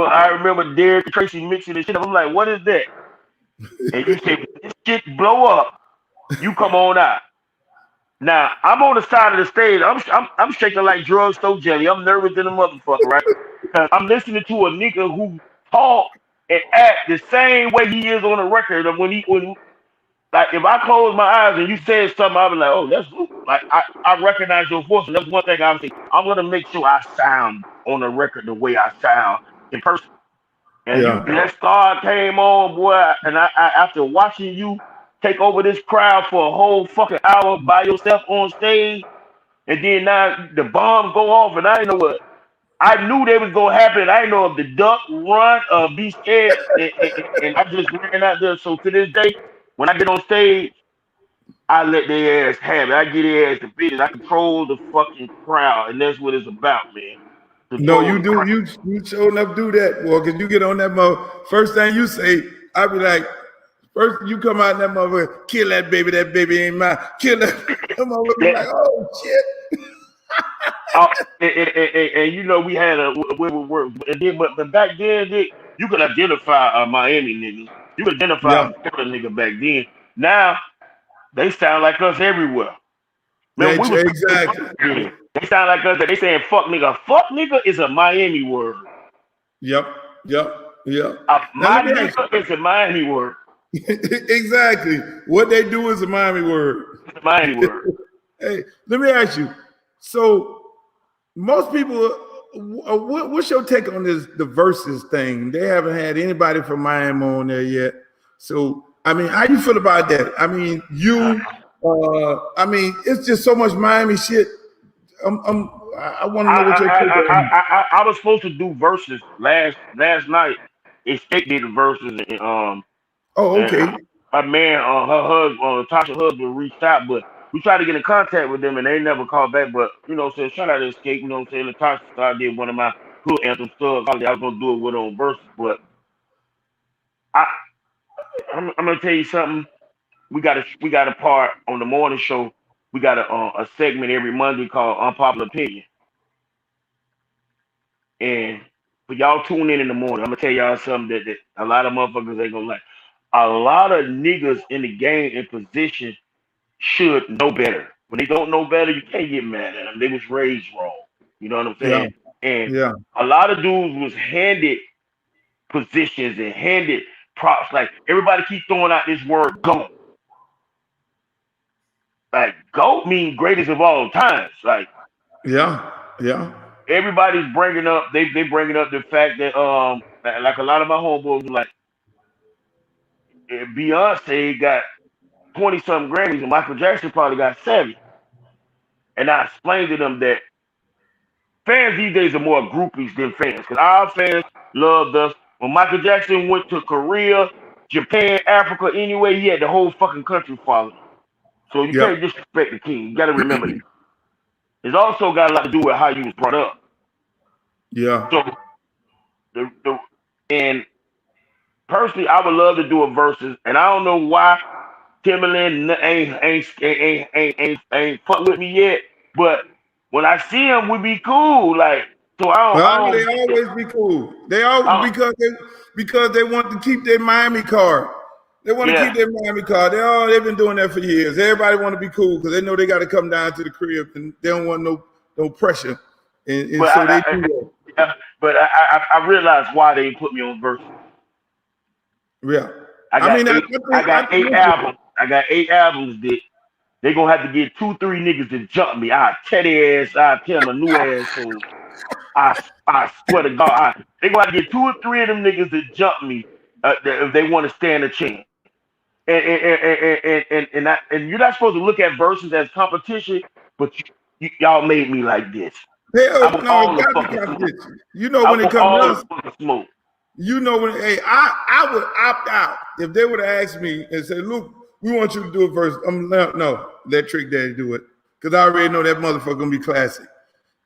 Oh, remember Derek Tracy mixing this shit up. I'm like, "What is that?" And you said, "When this shit blow up, you come on out." Now I'm on the side of the stage. I'm shaking like drugstore jelly. I'm nervous than a motherfucker, right? Because I'm listening to a nigga who talk and act the same way he is on the record. Of when like if I close my eyes and you said something, I'll be like, oh, that's Luke. Like I recognize your voice, and that's one thing I'm saying. I'm gonna make sure I sound on the record the way I sound in person. And yeah. that star came on, boy, and I after watching you take over this crowd for a whole fucking hour by yourself on stage, and then now the bombs go off, and I didn't know what. I knew they was gonna happen. I didn't know if the duck run, be scared, and I just ran out there. So to this day, when I get on stage, I let their ass have it. I get their ass to business. I control the fucking crowd, and that's what it's about, man. No, Control you the do. crowd. You sure enough do that, boy. Cause you get on that mother. First thing you say, I be like, first you come out in that mother, kill that baby. That baby ain't mine. Kill that. Come on, be like, That, oh shit. uh, and you know we had and then, but back then you could identify a Miami nigga. You could identify Yeah. a Florida nigga back then. Now they sound like us everywhere. Man, we was Exactly. then. They sound like us. They saying fuck nigga. Fuck nigga is a Miami word. Yep. Yep. Yep. Now My let me ask nigga is a Miami word. you. Exactly. What they do is a Miami word. It's a Miami word. Hey, let me ask you. So most people, what's your take on this the verses thing? They haven't had anybody from Miami on there yet. So I mean, how you feel about that? I mean, I mean, it's just so much Miami shit. I want to know what your take on it. I was supposed to do verses last night. Escape did the verses Oh, and okay. my man her husband Tasha husband reached out, but we tried to get in contact with them and they never called back. But you know, saying shout out to Escape. You know, what I'm saying Latasha I did one of my hood anthem stuff. I was gonna do it with on verses, but I I'm gonna tell you something. We got a part on the morning show. We got a segment every Monday called Unpopular Opinion. And for y'all tune in the morning, I'm gonna tell y'all something that a lot of motherfuckers ain't gonna like. A lot of niggas in the game in position should know better. When they don't know better, you can't get mad at them. They was raised wrong. You know what I'm Yeah. saying? And Yeah. a lot of dudes was handed positions and handed props. Like everybody keep throwing out this word GOAT. Like GOAT means greatest of all times. Like Yeah. Yeah. everybody's bringing up they bringing up the fact that like a lot of my homeboys were like Beyonce got 20 something Grammys and Michael Jackson probably got 7. And I explained to them that fans these days are more groupies than fans. Because our fans loved us. When Michael Jackson went to Korea, Japan, Africa, anyway, he had the whole fucking country following him. So you Yep. can't disrespect the king. You gotta remember that. It's also got a lot to do with how you was brought up. Yeah. So the and personally I would love to do a versus, and I don't know why Timberland ain't fuck with me yet. But when I see him, we be cool. Like So I They don't get it. always be cool. They all I, because they want to keep their Miami card. They want to keep yeah, their Miami card. They've been doing that for years. Everybody want to be cool because they know they got to come down to the crib and they don't want no pressure, and but so they do that. yeah, but I realized why they put me on verse. Yeah, I I got mean, eight. I think I got 8 albums that they gonna have to get 2, 3 niggas to jump me. I tear their ass. I tear them a new asshole. I swear to God, they gonna have to get 2 or 3 of them niggas to jump me if they want to stand a chance. And you're not supposed to look at verses as competition, but y'all made me like this. I hell want no, it all the got to be fucking smoke. competition. You know I when it want comes to all the us, fucking smoke. you know when hey, I would opt out if they would have asked me and said, "Luke, we want you to do it first." I'm no, let Trick Daddy do it because I already know that motherfucker gonna be classic.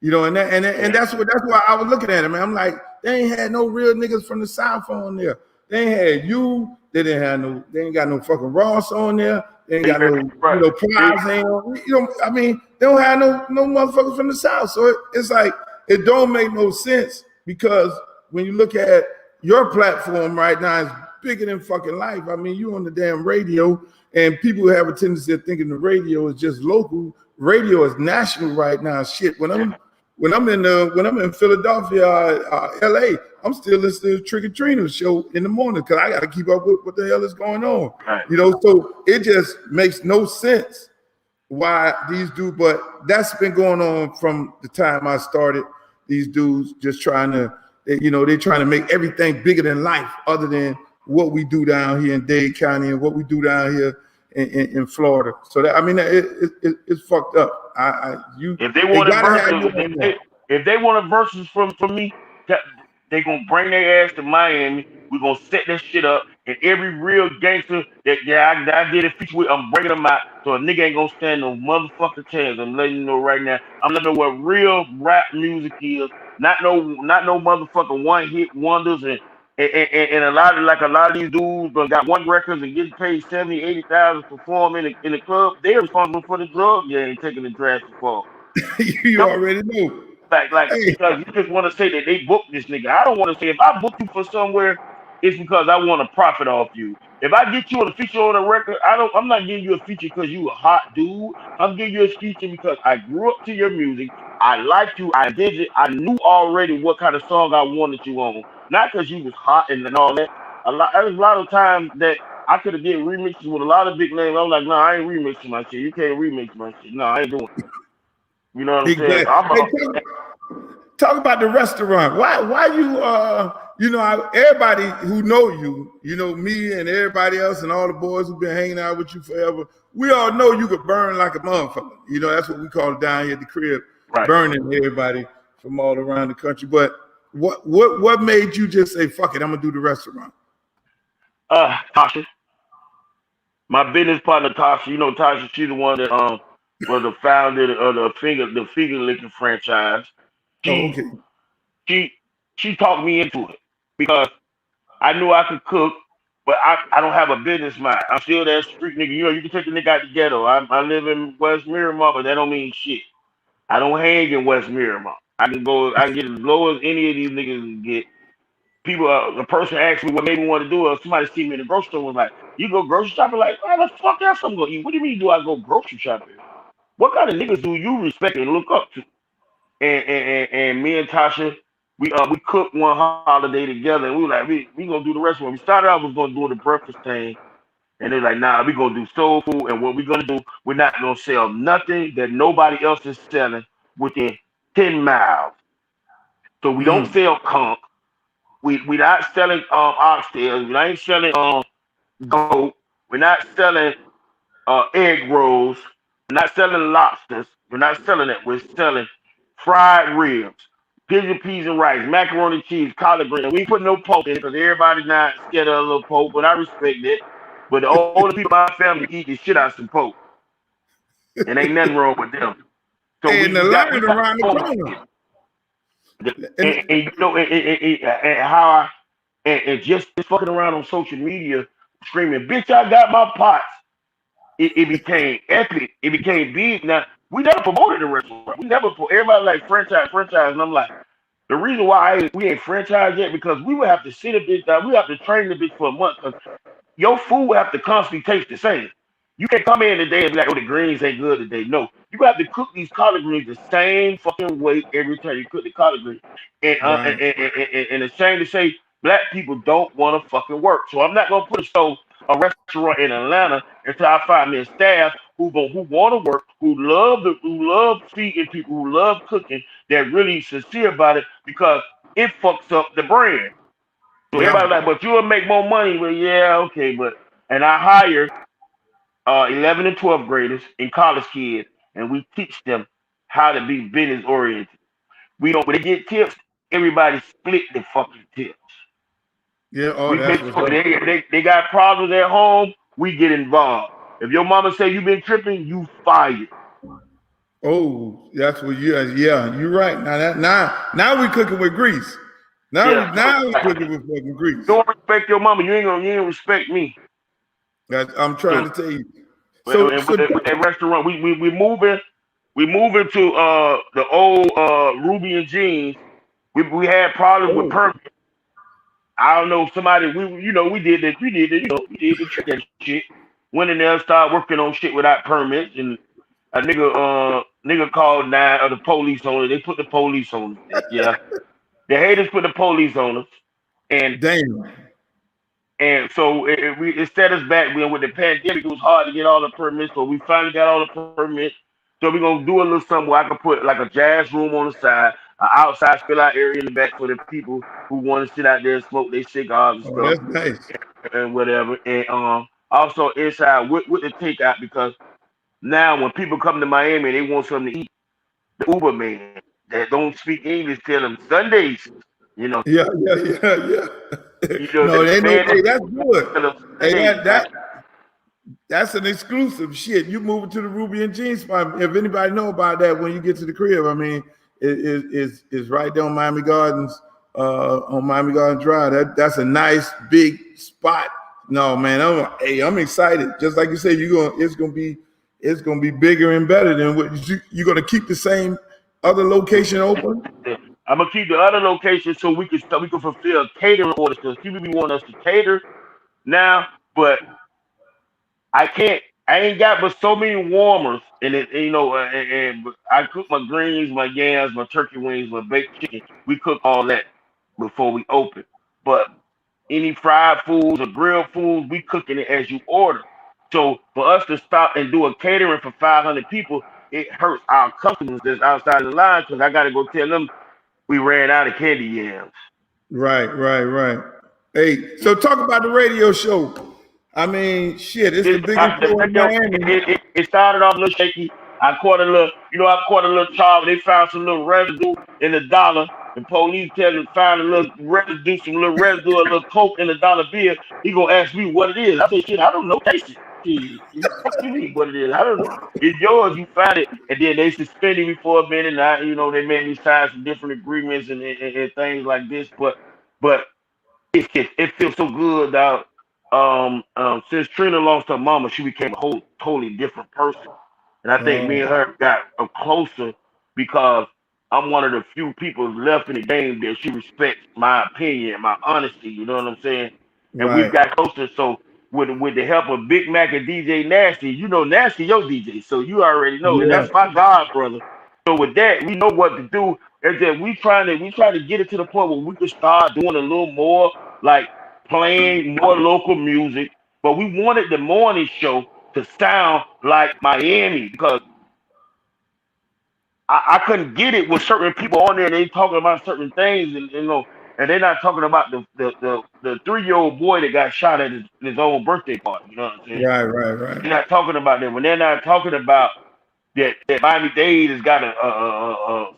You know, and Yeah. that's why I was looking at him. I'm like, they ain't had no real niggas from the South on there. They ain't had you. They ain't got no fucking Ross on there. They ain't got no, Right. Plies ain't on. I mean, they don't have no motherfuckers from the South. So it's like it don't make no sense because when you look at your platform right now, it's bigger than fucking life. I mean, you on the damn radio, and people have a tendency of thinking the radio is just local. Radio is national right now. Shit, when I'm in Philadelphia, LA, I'm still listening to Trick or Trina's show in the morning because I got to keep up with what the hell is going on. Right. So it just makes no sense why these dudes, but that's been going on from the time I started. These dudes just trying to, they're trying to make everything bigger than life, other than what we do down here in Dade County and what we do down here in Florida. So that I mean, it's fucked up. If they They wanted gotta have you verses, on there. if they wanted verses from me, they gonna bring their ass to Miami. We gonna set this shit up, and every real gangster that I did a feature with, I'm bringing them out. So a nigga ain't gonna stand no motherfucking chance. I'm letting you know right now. I'm letting you know what real rap music is. Not no motherfucking one hit wonders and a lot of these dudes but got one records and getting paid 70, 80,000 to perform in the club. They're responsible for the drug game taking the drastic fall. You already know. Like Hey, because you just want to say that they booked this nigga. I don't want to say if I book you for somewhere, it's because I want to profit off you. If I get you on a feature on a record, I'm not giving you a feature because you a hot dude. I'm giving you a feature because I grew up to your music. I liked you. I did it. I knew already what kind of song I wanted you on. Not because you was hot and all that. There's a lot of times that I could have did remixes with a lot of big names. I'm like, no, I ain't remixing my shit. You can't remix my shit. No, I ain't doing it. You know what I'm saying? exactly. Hey, talk about the restaurant. Why everybody who know you, me and everybody else and all the boys who've been hanging out with you forever, we all know you could burn like a motherfucker. That's what we call it down here at the crib, right. burning everybody from all around the country. But what made you just say, fuck it, I'm gonna do the restaurant? Tasha, my business partner Tasha. You know Tasha, she's the one that was the founder of the finger licking franchise. Oh, She okay. she she talked me into it because I knew I could cook, but I don't have a business mind. I'm still that street nigga. You can take the nigga out the ghetto. I live in West Miramar, but that don't mean shit. I don't hang in West Miramar. I can get as low as any of these niggas can get. People, a person asked me what made me want to do it. Somebody see me in the grocery store was like, "You go grocery shopping?" Like, why the fuck else I'm gonna eat? What do you mean? Do I go grocery shopping? What kind of niggas do you respect and look up to? And me and Tasha, we cooked one holiday together, and we were like, we gonna do the restaurant. We started out was gonna do the breakfast thing, and they're like, nah, we gonna do soul food, and what we gonna do, we're not gonna sell nothing that nobody else is selling within 10 miles. So we don't Mm. sell conch. We not selling oxtails. We ain't selling goat. We're not selling egg rolls. We're not selling lobsters. We're not selling that. We're selling fried ribs, pigeon peas and rice, macaroni cheese, collard greens. We ain't put no pork in it because everybody's not scared of a little pork, but I respect it. But the only people in my family eat the shit out of some pork, and ain't nothing wrong with them. So And we the we got we line got around the format. corner. And And you know and how I and just fucking around on social media screaming, bitch, I got my pots. It became epic. It became big. Now we never promoted the restaurant. We never put everybody like franchise, and I'm like, The reason why we ain't franchised yet because we would have to sit a bitch down. We have to train the bitch for a month because your food will have to constantly taste the same. You can't come in today and be like, oh, the greens ain't good today. No, you have to cook these collard greens the same fucking way every time you cook the collard greens. And Right. it's shame to say, black people don't want to fucking work. So I'm not gonna put a restaurant in Atlanta until I find me a staff who want to work, who love feeding people, who love cooking, that really sincere about it because it fucks up the brand. So everybody Yeah. like, but you'll make more money. Well, yeah, okay, but and I hire 11 and 12th graders and college kids, and we teach them how to be business oriented. We don't when they get tips, everybody split the fucking tips. Yeah. Oh, We that's make what's sure up. they got problems at home, we get involved. If your mama say you been tripping, you fired. Oh, that's what you. Yeah, you're right. Now we cooking with grease. Yeah. So Now we like, cooking with fucking grease. don't respect your mama, you ain't respect me. I'm trying So to tell you. So and so. with that restaurant, we moving to the old Ruby and Jeans. We had problems with Oh, permits. I don't know somebody we did the trick and shit. Went in there, started working on shit without permits, and a nigga called nine of the police on it. They put the police on us. Yeah, the haters put the police on us, and damn. so it set us back. When with the pandemic, it was hard to get all the permits, but we finally got all the permits. So we're gonna do a little something where I can put like a jazz room on the side, an outside spill out area in the back for the people who want to sit out there and smoke their cigars and Oh, stuff that's nice. and whatever. And also inside with the takeout because now when people come to Miami and they want something to eat, the Uber man that don't speak English tell them Sundays. You know, Yeah. you know No, the they know. man Hey, that that's good. tell them Hey, Sundays. that's an exclusive shit. You moving to the Ruby and Jeans spot. If anybody know about that, when you get to the crib, I mean, is right there on Miami Gardens, on Miami Garden Drive. That's a nice big spot. No, man, I'm excited. Just like you said, it's gonna be bigger and better than what you're gonna keep the same other location open. I'm gonna keep the other location so we can fulfill catering orders because people be wanting us to cater now, but I can't. I ain't got but so many warmers, and I cook my greens, my yams, my turkey wings, my baked chicken. We cook all that before we open. But any fried foods or grilled foods, we cooking it as you order. So for us to stop and do a catering for 500 people, it hurts our customers that's outside the line because I got to go tell them we ran out of candy yams. Right. Hey, so talk about the radio show. I mean, shit, it's the biggest The show in video Miami. it started off a little shaky. I caught a little charge. They found some little residue in the dollar. The police tell him find some little residue, a little coke in the dollar bill. He gonna ask me what it is. I say, shit, I don't know. Taste it. Shit, fuck you mean what it is? I don't know. It's yours. You find it, and then they suspended me for a minute. And they made me sign some different agreements and things like this. But it feels so good that since Trina lost her mama, she became a whole totally different person. And I think me Oh, and her got closer because I'm one of the few people left in the game that she respects my opinion, my honesty. You know what I'm saying? And we've right. got closer. So with the help of Big Mac and DJ Nasty, Nasty your DJ, so you already know, and Yeah. that's my god brother. So with that, we know what to do. And then we try to get it to the point where we can start doing a little more like playing more local music. But we wanted the morning show to sound like Miami because I couldn't get it with certain people on there. They talking about certain things, and and they're not talking about the 3-year-old boy that got shot at his own birthday party. You know what I'm saying? Right. They're not talking about that. When they're not talking about that Miami Dade has got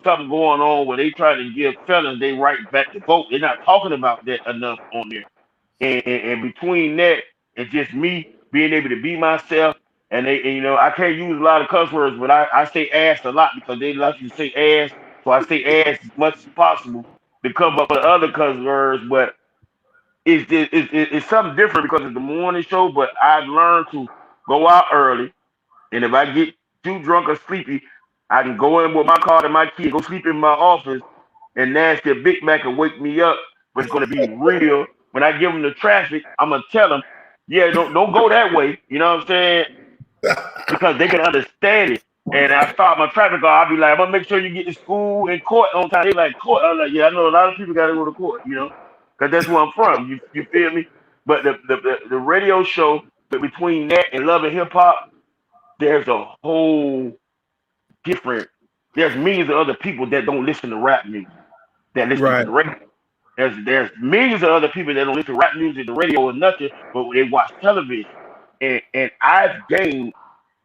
something going on where they try to give felons they right back to vote. They're not talking about that enough on there. And between that and just me being able to be myself, I can't use a lot of cuss words, but I say ass a lot because they like you to say ass, so I say ass as much as possible to come up with other cuss words. But it's something different because it's the morning show. But I've learned to go out early, and if I get too drunk or sleepy, I can go in with my car and my key, go sleep in my office, and nasty, a Big Mac will wake me up, but it's gonna be real. When I give them the traffic, I'm gonna tell them, yeah, don't go that way. You know what I'm saying? Because they can understand it. And I start my traffic guard. I'll be like, I'm gonna make sure you get to school and court on time. They like court. I'm like, yeah, I know a lot of people gotta go to court, because that's where I'm from. You feel me? But the radio show, but between that and Love and Hip Hop, there's a whole different. There's millions of other people that don't listen to rap music that listen to Right. the radio. There's millions of other people that don't listen to rap music, the radio, or nothing, but they watch television. And I've gained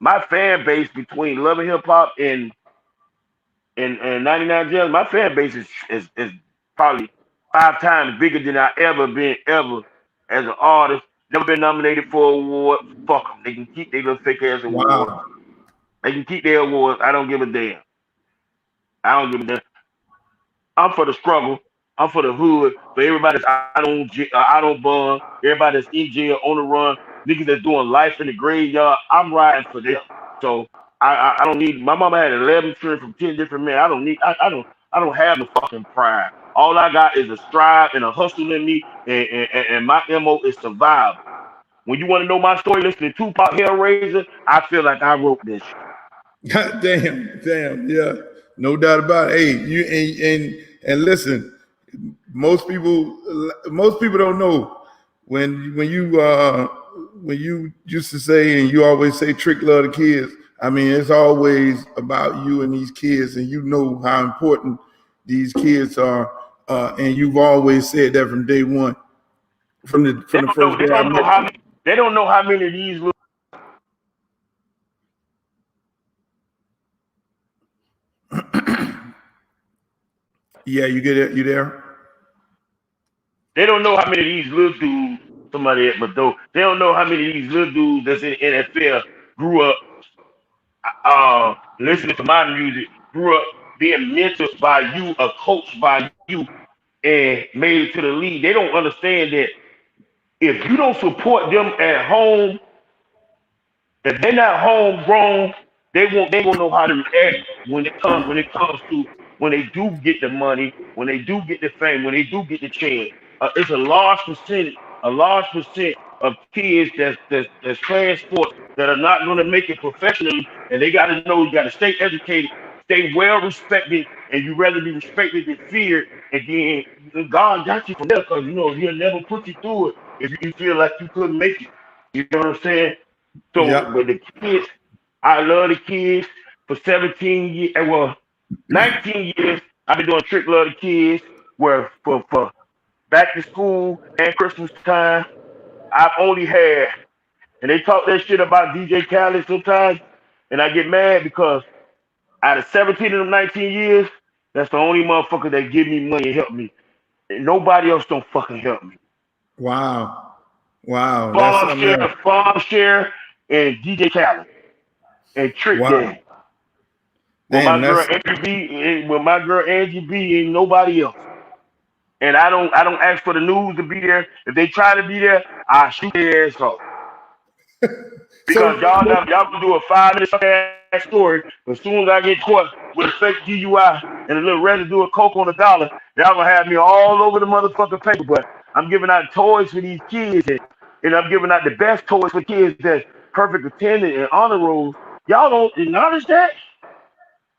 my fan base between Love and Hip Hop and 99 Gems. My fan base is probably 5 times bigger than I ever been ever as an artist. Never been nominated for an award. Fuck them. They can keep their little fake ass awards. Wow. They can keep their awards. I don't give a damn. I don't give a damn. I'm for the struggle. I'm for the hood. For everybody that's out on bond. Everybody that's in jail on the run. Niggas that's doing life in the graveyard. I'm riding for them. So I don't need. My mama had 11 children from 10 different men. I don't need. I don't have no fucking pride. All I got is a strive and a hustle in me, and my mo is survival. When you want to know my story, listen to Tupac Hellraiser. I feel like I wrote this shit. Damn, yeah, no doubt about it. Hey, you and listen, most people don't know when you used to say, and you always say, Trick love the kids. I mean, it's always about you and these kids, and you know how important these kids are, and you've always said that from day one, They from the don't know. first They day I don't know met how. you. They don't know how many of these. Yeah, you get it. You there? They don't know how many of these little dudes. Somebody at my door. They don't know how many of these little dudes that's in the NFL grew up listening to my music, grew up being mentored by you, a coach by you, and made it to the league. They don't understand that if you don't support them at home, if they're not homegrown, they won't know how to react when it comes to when they do get the money, when they do get the fame, when they do get the chance. It's a large percent of kids that's playing sports that are not going to make it professionally, and they got to know you got to stay educated, stay well respected, and you rather be respected than feared. And then God got you from there because He'll never put you through it if you feel like you couldn't make it. You know what I'm saying? So, Yep. but the kids, I love the kids for 17 years. Well, 19 years, I've been doing Trick Love the Kids, where for back to school and Christmas time, I've only had, and they talk that shit about DJ Khaled sometimes, and I get mad because out of 17 of them 19 years, that's the only motherfucker that give me money and help me. And nobody else don't fucking help me. Wow. Wow. That's Farm something else. Share, Farm Share, and DJ Khaled and Trick Wow. Daddy. With Damn. my girl That's Angie B, with my girl Angie B, ain't nobody else. And I don't ask for the news to be there. If they try to be there, I shoot their ass off. Because so. y'all can do a 5 minute ass story. As soon as I get caught with a fake DUI and a little residue of coke on $1, y'all gonna have me all over the motherfucking paper. But I'm giving out toys for these kids, and I'm giving out the best toys for kids that's perfect attendant and honor rolls. Y'all don't acknowledge that?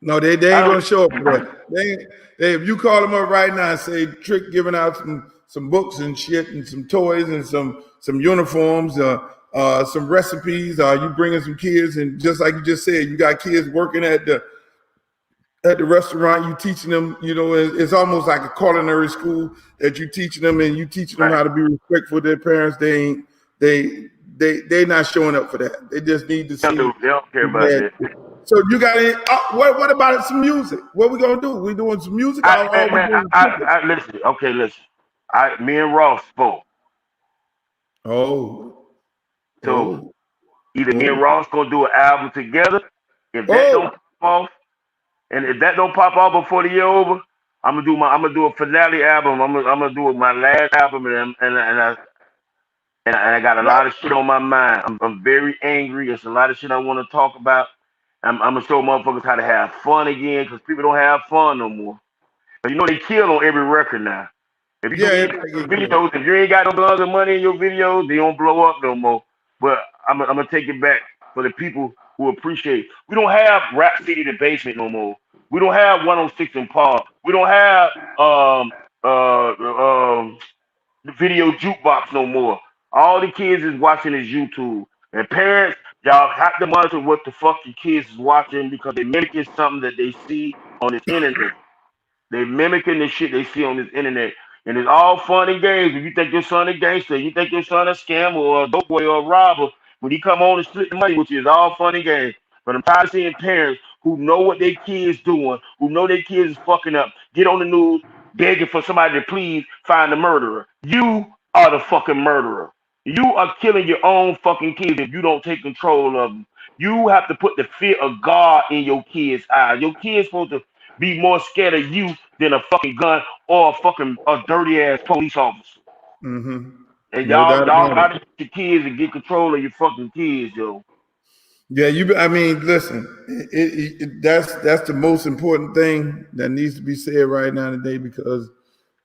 No, they I ain't don't. gonna show up for that. If you call them up right now and say Trick giving out some books and shit and some toys and some uniforms, some recipes, you bringing some kids, and just like you just said, you got kids working at the restaurant. You teaching them, it's almost like a culinary school that you teaching them, and you teaching them Right. how to be respectful of their parents. They not showing up for that. They just need to see They don't care the about dad. that. So you got it. What about some music? What we gonna do? We doing some music? All we Man, doing is cooking. I listen. Okay, listen. Me and Ross spoke. Oh, So oh, either me and oh, Ross gonna do an album together. If that don't oh. pop off, and if that don't pop off before the year over, I'm gonna do a finale album. I'm gonna do my last album, and I got a lot of shit on my mind. I'm very angry. There's a lot of shit I want to talk about. I'm gonna show motherfuckers how to have fun again because people don't have fun no more. You know they kill on every record now. If you Yeah, do any everybody get killed. videos, if you ain't got no guns or money in your videos, they don't blow up no more. But I'm gonna take it back for the people who appreciate. We don't have Rap City the Basement no more. We don't have 106 in Park. We don't have the video jukebox no more. All the kids is watching is YouTube. And parents, y'all have to monitor what the fuck your kids is watching because they mimicking something that they see on this internet. They mimicking the shit they see on this internet. And it's all fun and games. If you think your son a gangster, you think your son a scammer or a dope boy or a robber, when he come on and split the money with you, it's all fun and games. But I'm tired of seeing parents who know what their kids doing, who know their kids is fucking up, get on the news begging for somebody to please find the murderer. You are the fucking murderer. You are killing your own fucking kids if you don't take control of them. You have to put the fear of God in your kids' eyes. Your kids supposed to be more scared of you than a fucking gun or a dirty ass police officer. And No doubt y'all about it. gotta get your kids and get control of your fucking kids, yo. Yeah, I mean, listen, that's the most important thing that needs to be said right now today because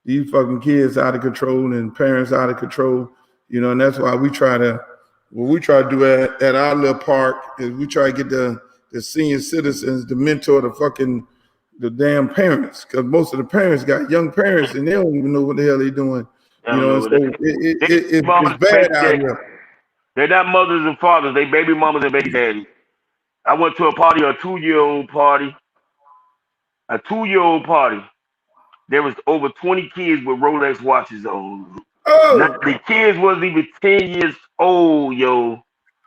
these fucking kids out of control and parents out of control, you know, and that's why what we try to do at our little park is we try to get the senior citizens to mentor the damn parents because most of the parents got young parents and they don't even know what the hell they're doing, I you don't know, and know. so it's Mamas, bad out here. they're not mothers and fathers. They baby mamas and baby daddies. I went to a party, a 2-year-old party. There was over 20 kids with Rolex watches on. Now, Oh, the kids wasn't even 10 years old, yo.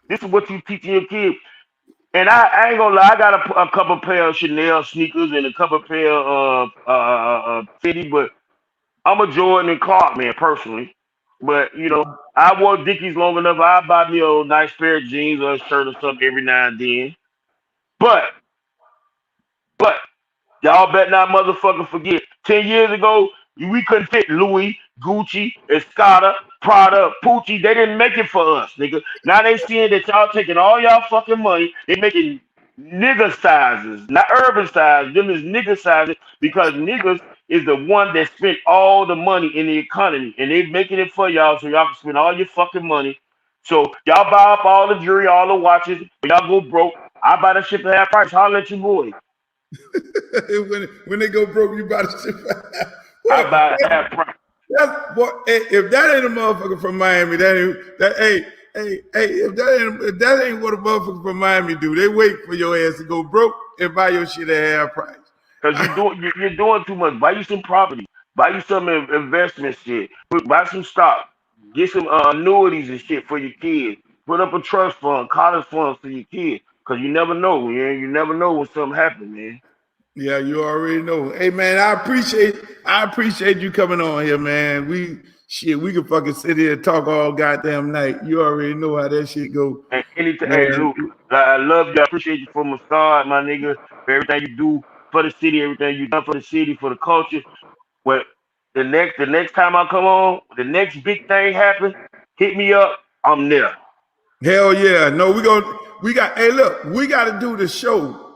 This is what you teaching your kids. And I ain't gonna lie, I got a couple pair of Chanel sneakers and a couple pair of City, but I'm a Jordan and Clark man personally. But you know, I wore Dickies long enough. I buy me a nice pair of jeans or a shirt or something every now and then. But but y'all bet not motherfucker forget. 10 years ago, we couldn't fit Louis, Gucci, Escada, Prada, Pucci. They didn't make it for us, nigga. Now they seeing that y'all taking all y'all fucking money. They making nigga sizes, not urban size. Them is nigga sizes because niggas is the one that spent all the money in the economy, and they making it for y'all so y'all can spend all your fucking money. So y'all buy up all the jewelry, all the watches. When y'all go broke, I buy the shit for half price. Holler at you boy. when they go broke, you buy the shit. I Well, buy half price. that's what if that ain't a motherfucker from Miami, if that ain't what a motherfucker from Miami do, they wait for your ass to go broke and buy your shit at half price. Cause you're doing too much. Buy you some property. Buy you some investment shit. Buy some stock. Get some annuities and shit for your kids. Put up a trust fund, college funds for your kids. Cause you never know, man. You never know when something happens, man. Yeah, you already know. Hey man, I appreciate you coming on here, man. We can fucking sit here and talk all goddamn night. You already know how that shit go, And anytime, hey, man. Luke, I love you. I appreciate you from the start, my nigga. For everything you do for the city, everything you done for the city, for the culture. But the next time I come on, the next big thing happen, hit me up. I'm there. Hell yeah. No, hey look, we gotta do the show.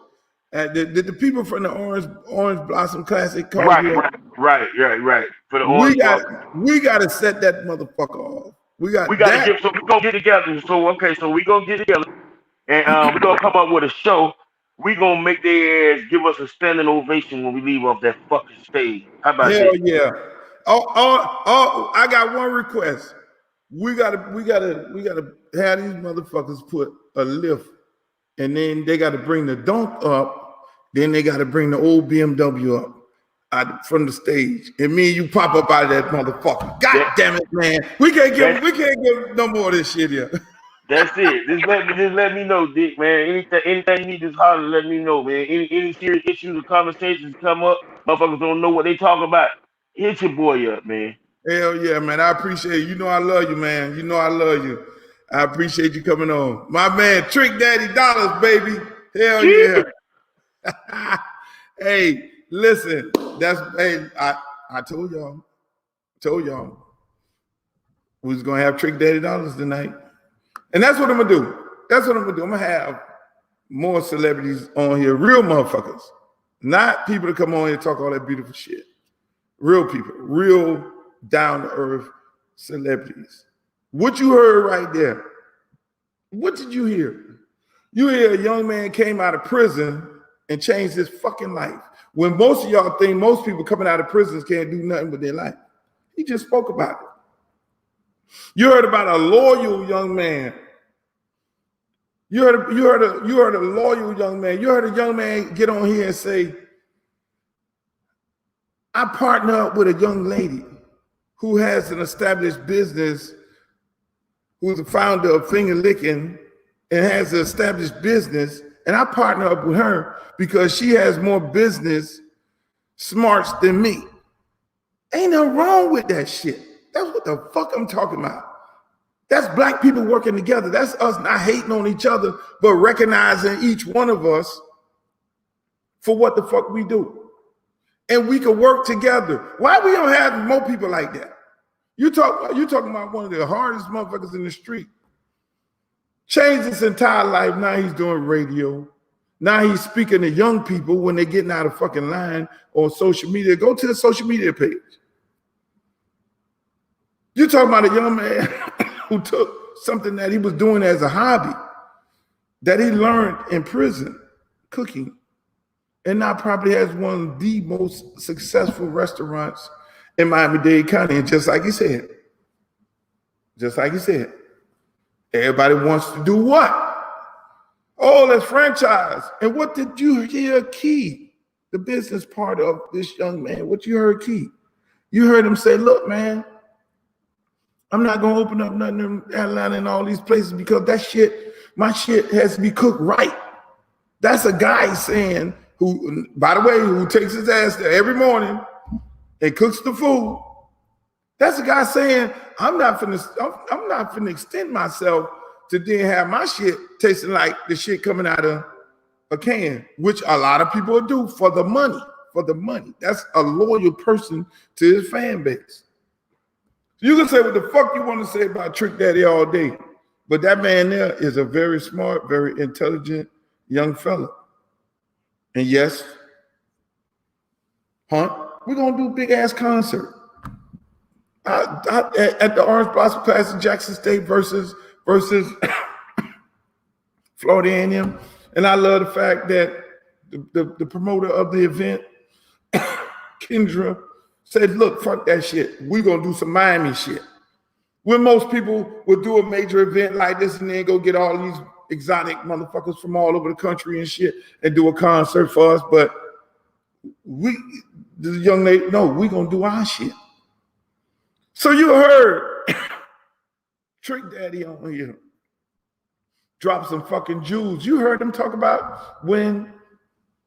Did the people from the Orange Blossom Classic call Right, you up? right. For the We Orange got Bowl. we gotta set that motherfucker off. We We got got to that. get, so we're going to get together. So, okay, so we're going to get together and we're going to come up with a show. We're going to make their ass give us a standing ovation when we leave off that fucking stage. How about Hell that? yeah. I got one request. We gotta have these motherfuckers put a lift, and then they gotta bring the donk up, then they gotta bring the old BMW up from the stage. And me and you pop up out of that motherfucker. God That, damn it, man. that's, We can't give no more of this shit here. that's it. Just let me know, Dick, man. Anything you need, just holler, let me know, man. Any serious issues or conversations come up, motherfuckers don't know what they talk about. Hit your boy up, man. Hell yeah, man. I appreciate it. You know I love you, man. You know I love you. I appreciate you coming on. My man, Trick Daddy Dollars, baby. Hell yeah. Jeez. Hey, listen, I told y'all we was gonna have Trick Daddy Dollars tonight. And that's what I'm gonna do. That's what I'm gonna do. I'm gonna have more celebrities on here, real motherfuckers. Not people to come on here and talk all that beautiful shit. Real people, real down-to-earth celebrities. What you heard right there, what did you hear? You hear a young man came out of prison and changed his fucking life. When most of y'all think most people coming out of prisons can't do nothing with their life. He just spoke about it. You heard about a loyal young man. You heard a loyal young man. You heard a young man get on here and say, I partner up with a young lady who has an established business, who's the founder of Finger Licking and has an established business, and I partner up with her because she has more business smarts than me. Ain't nothing wrong with that shit. That's what the fuck I'm talking about. That's black people working together. That's us not hating on each other, but recognizing each one of us for what the fuck we do. And we can work together. Why we don't have more people like that? You talking about one of the hardest motherfuckers in the street. Changed his entire life. Now he's doing radio. Now he's speaking to young people when they're getting out of fucking line on social media. Go to the social media page. You're talking about a young man who took something that he was doing as a hobby that he learned in prison, cooking, and now probably has one of the most successful restaurants in Miami-Dade County. And just like he said, everybody wants to do what? Oh, let's franchise. And what did you hear key? The business part of this young man, what you heard key? You heard him say, look, man, I'm not going to open up nothing in Atlanta and all these places because that shit, my shit has to be cooked right. That's a guy saying, who, by the way, who takes his ass there every morning and cooks the food. That's a guy saying, I'm not finna extend myself to then have my shit tasting like the shit coming out of a can, which a lot of people do for the money. That's a loyal person to his fan base. You can say what the fuck you want to say about Trick Daddy all day, but that man there is a very smart, very intelligent young fella. And yes, Hunt, we're going to do a big ass concert at the Orange Blossom Class in Jackson State versus Florida A&M. And I love the fact that the promoter of the event, Kendra, said, look, fuck that shit. We're going to do some Miami shit. When most people would do a major event like this and then go get all these exotic motherfuckers from all over the country and shit and do a concert for us. But the young lady, no, we're going to do our shit. So you heard Trick Daddy on here drop some fucking jewels. You heard him talk about when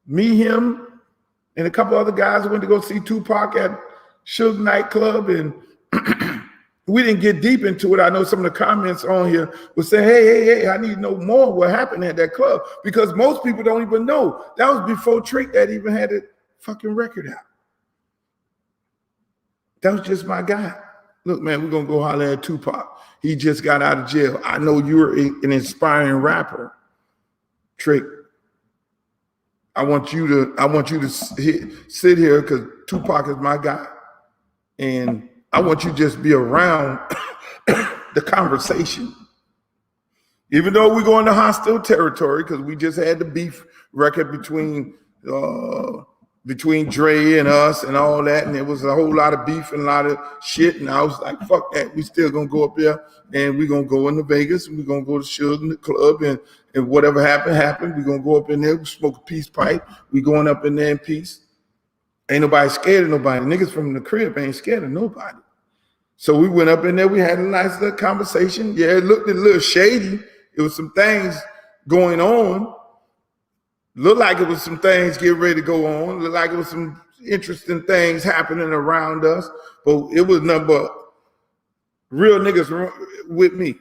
me, him, and a couple other guys went to go see Tupac at Suge nightclub, and we didn't get deep into it. I know some of the comments on here were saying, hey, I need to know more what happened at that club, because most people don't even know. That was before Trick Daddy even had a fucking record out. That was just my guy. Look, man, we're going to go holler at Tupac. He just got out of jail. I know you're an inspiring rapper, Trick. I want you to sit here because Tupac is my guy. And I want you to just be around the conversation. Even though we're going to hostile territory, because we just had the beef record between Dre and us and all that, and there was a whole lot of beef and a lot of shit, and I was like, fuck that, we still gonna go up there, and we're gonna go into Vegas, and we're gonna go to Suge in the club, and whatever happened, we're gonna go up in there, we smoke a peace pipe, we going up in there in peace. Ain't nobody scared of nobody. Niggas from the crib ain't scared of nobody. So we went up in there, we had a nice little conversation. Yeah, it looked a little shady. It was some things going on. Looked like it was some things getting ready to go on. Looked like it was some interesting things happening around us. But it was nothing but real niggas with me.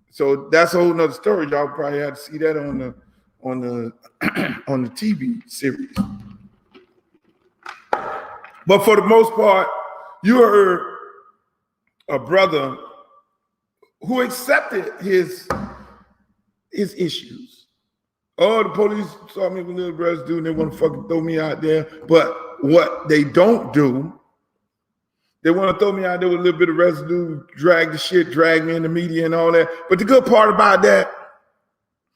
So that's a whole nother story. Y'all probably had to see that on the on the TV series. But for the most part, you heard a brother who accepted his issues. Oh, the police saw me with little brothers do, and they want to fucking throw me out there. But what they don't do They want to throw me out there with a little bit of residue, drag the shit, drag me in the media and all that. But the good part about that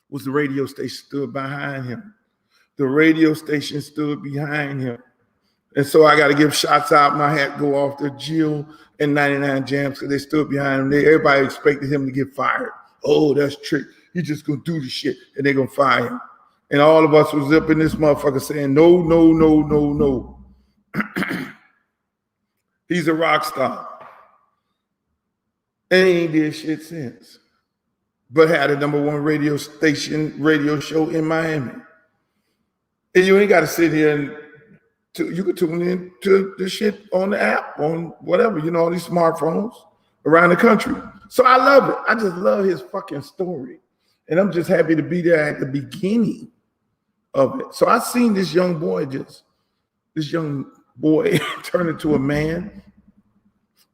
was the radio station stood behind him. The radio station stood behind him. And so I got to give shots out. My hat go off to Jill and 99 Jams because they stood behind him. Everybody expected him to get fired. Oh, that's trick. He just going to do the shit and they're going to fire him. And all of us was up in this motherfucker saying, no, no, no, no, no. He's a rock star. And he ain't did shit since. But had a #1 radio show in Miami. And you ain't got to sit here and you can tune in to the shit on the app, on whatever, all these smartphones around the country. So I love it. I just love his fucking story. And I'm just happy to be there at the beginning of it. So I seen this young boy turn into a man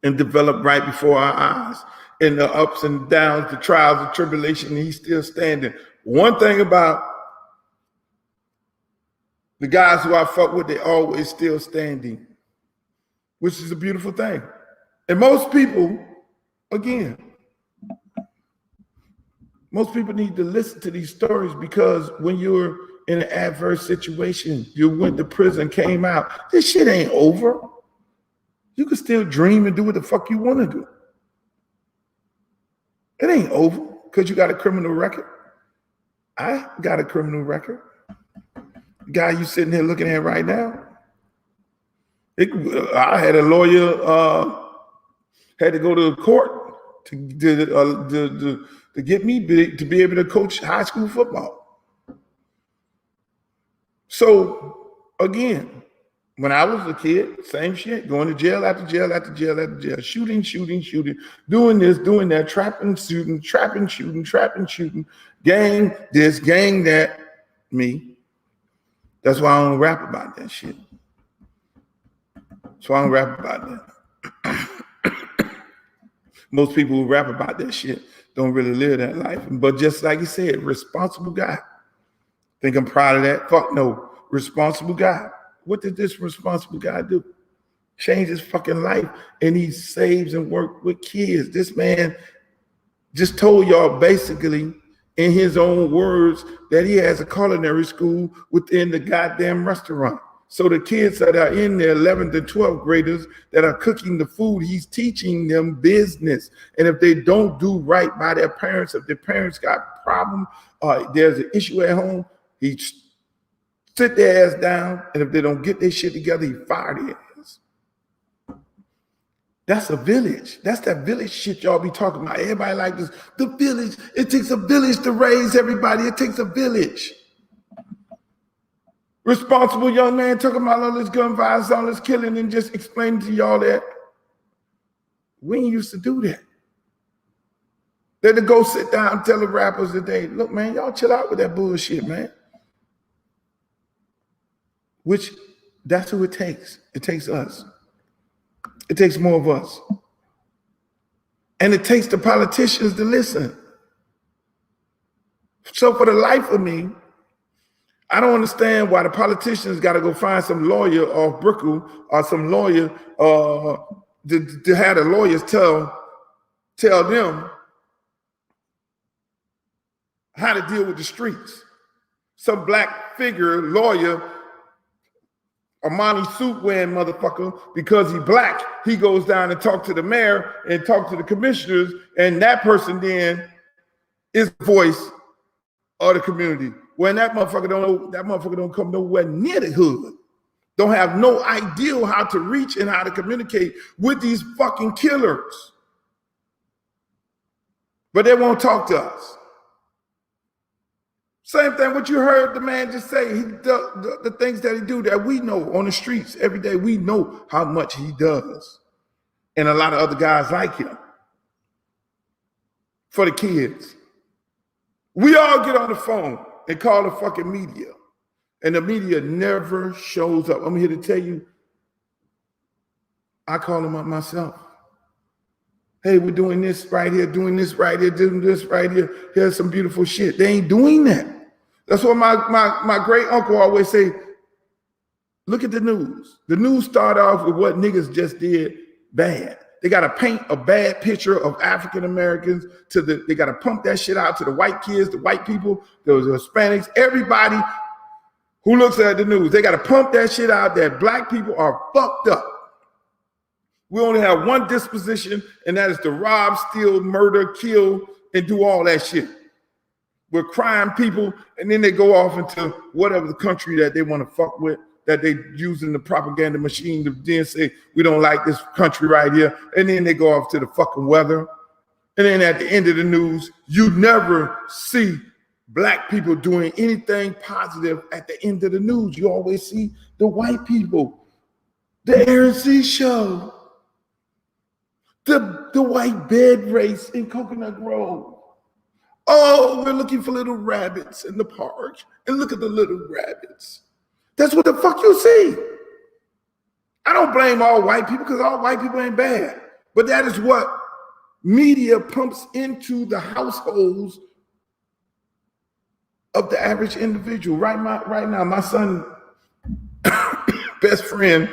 and develop right before our eyes. And the ups and downs, the trials, the tribulation, and he's still standing. One thing about the guys who I fuck with, they always still standing, which is a beautiful thing. And most people need to listen to these stories because when you're in an adverse situation, you went to prison, came out, this shit ain't over. You can still dream and do what the fuck you want to do. It ain't over because you got a criminal record. I got a criminal record. The guy you sitting here looking at right now, I had a lawyer had to go to court to get me to be able to coach high school football. So again, when I was a kid, same shit, going to jail after jail after jail after jail, shooting, doing this, doing that, trapping, shooting, gang this, gang that, me. That's why I don't rap about that shit. So I don't rap about that. Most people who rap about that shit don't really live that life. But just like you said, responsible guy. Think I'm proud of that? Fuck no. Responsible guy. What did this responsible guy do? Change his fucking life, and he saves and works with kids. This man just told y'all basically in his own words that he has a culinary school within the goddamn restaurant. So the kids that are in there, 11th and 12th graders that are cooking the food, he's teaching them business. And if they don't do right by their parents, if their parents got a problem, there's an issue at home, he sit their ass down, and if they don't get their shit together, he fire their ass. That's a village. That's that village shit y'all be talking about. Everybody like this. The village. It takes a village to raise everybody. It takes a village. Responsible young man talking about all this gun violence, all this killing, and just explaining to y'all that we ain't used to do that. They to go sit down and tell the rappers today, look, man, y'all chill out with that bullshit, man. Which, that's who it takes. It takes us. It takes more of us. And it takes the politicians to listen. So for the life of me, I don't understand why the politicians got to go find some lawyer off Brickell or some lawyer to have the lawyers tell them how to deal with the streets. Some black figure lawyer, Armani suit wearing motherfucker, because he black, he goes down and talk to the mayor and talk to the commissioners, and that person then is the voice of the community. When that motherfucker don't come nowhere near the hood, don't have no idea how to reach and how to communicate with these fucking killers. But they won't talk to us. Same thing what you heard the man just say, the things that he do that we know on the streets every day, we know how much he does. And a lot of other guys like him. For the kids. We all get on the phone and call the fucking media. And the media never shows up. I'm here to tell you, I call them up myself. Hey, we're doing this right here, doing this right here, doing this right here. Here's some beautiful shit. They ain't doing that. That's what my great uncle always say, look at the news. The news start off with what niggas just did bad. They got to paint a bad picture of African Americans they got to pump that shit out to the white kids, the white people, the Hispanics, everybody who looks at the news. They got to pump that shit out that black people are fucked up. We only have one disposition, and that is to rob, steal, murder, kill, and do all that shit. We're crime people, and then they go off into whatever the country that they want to fuck with, that they using the propaganda machine to then say, we don't like this country right here. And then they go off to the fucking weather. And then at the end of the news, you never see black people doing anything positive at the end of the news. You always see the white people, the RNC show, the white bed race in Coconut Grove. Oh, we're looking for little rabbits in the park. And look at the little rabbits. That's what the fuck you see. I don't blame all white people because all white people ain't bad. But that is what media pumps into the households of the average individual. Right now, my son, best friend,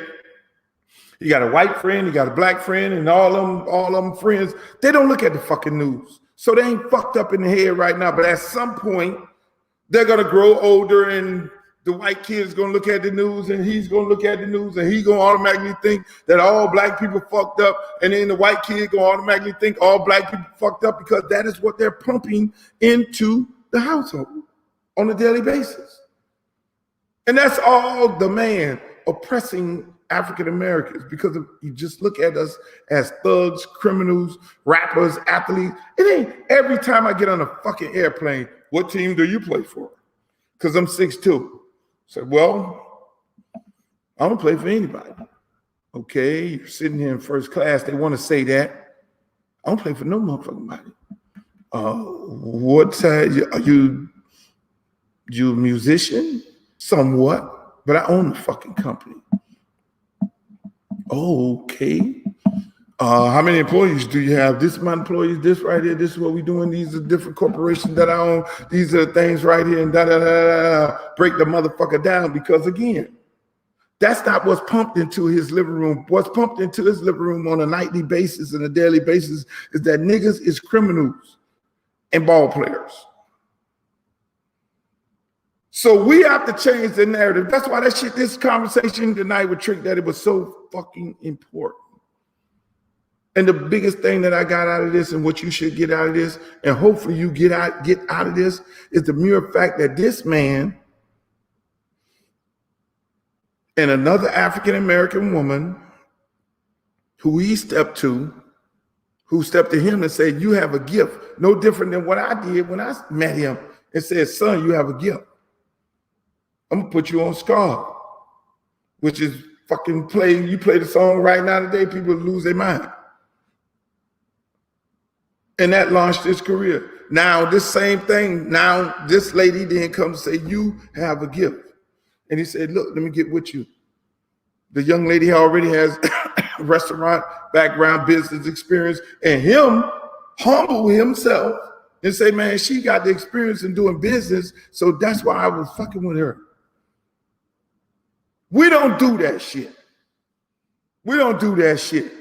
he got a white friend, he got a black friend, and all of them friends, they don't look at the fucking news. So they ain't fucked up in the head right now. But at some point, they're going to grow older and the white kid's going to look at the news and he's going to look at the news and he's going to automatically think that all black people fucked up. And then the white kid going to automatically think all black people fucked up because that is what they're pumping into the household on a daily basis. And that's all the man oppressing African Americans, because you just look at us as thugs, criminals, rappers, athletes. It ain't every time I get on a fucking airplane, what team do you play for? Because I'm 6'2". So, well, I don't play for anybody. Okay, you're sitting here in first class. They want to say that. I don't play for no motherfucking body. What side are you? You a musician? Somewhat, but I own the fucking company. Oh, okay. How many employees do you have? This is my employees, this right here, this is what we're doing. These are different corporations that I own. These are things right here, and break the motherfucker down. Because again, that's not what's pumped into his living room. What's pumped into his living room on a nightly basis and a daily basis is that niggas is criminals and ball players. So we have to change the narrative. That's why this conversation tonight with Trick Daddy was so fucking important. And the biggest thing that I got out of this, and what you should get out of this, and hopefully you get out of this, is the mere fact that this man and another African-American woman who stepped to him and said, you have a gift, no different than what I did when I met him, and said, son, you have a gift. I'm gonna put you on Scar, which is fucking you play the song right now today, people lose their mind. And that launched his career. Now, this same thing, now this lady then comes and say, you have a gift. And he said, look, let me get with you. The young lady already has restaurant background, business experience, and him humble himself and say, man, she got the experience in doing business, so that's why I was fucking with her. We don't do that shit. We don't do that shit.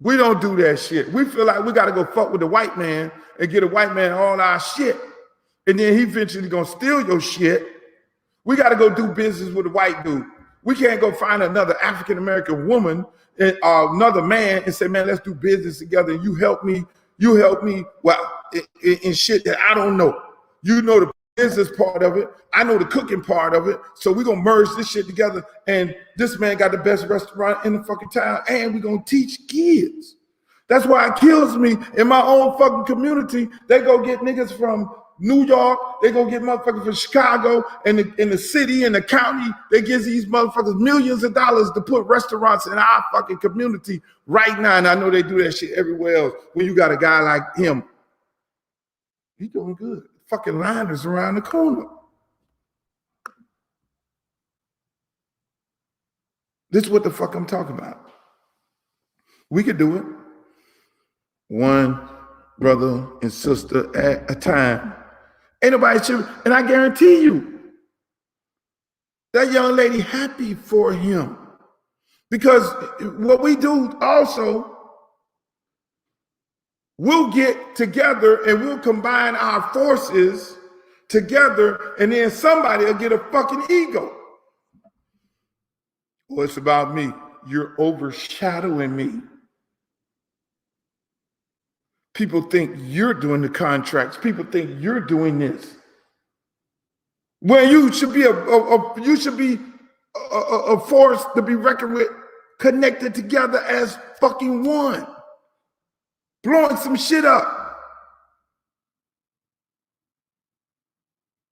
We don't do that shit. We feel like we got to go fuck with the white man and get a white man all our shit. And then he eventually going to steal your shit. We got to go do business with a white dude. We can't go find another African-American woman and another man and say, man, let's do business together. And you help me, well, in shit that I don't know. You know the business part of it. I know the cooking part of it. So we're going to merge this shit together. And this man got the best restaurant in the fucking town. And we're going to teach kids. That's why it kills me in my own fucking community. They go get niggas from New York. They go get motherfuckers from Chicago and in the city and the county. They give these motherfuckers millions of dollars to put restaurants in our fucking community right now. And I know they do that shit everywhere else. When you got a guy like him, he's doing good. Fucking line is around the corner. This is what the fuck I'm talking about. We could do it. One brother and sister at a time. Ain't nobody should, and I guarantee you, that young lady happy for him. Because what we do also, we'll get together and we'll combine our forces together, and then somebody will get a fucking ego. Well, it's about me. You're overshadowing me. People think you're doing the contracts. People think you're doing this. When you should be a force to be reckoned with, connected together as fucking one, blowing some shit up.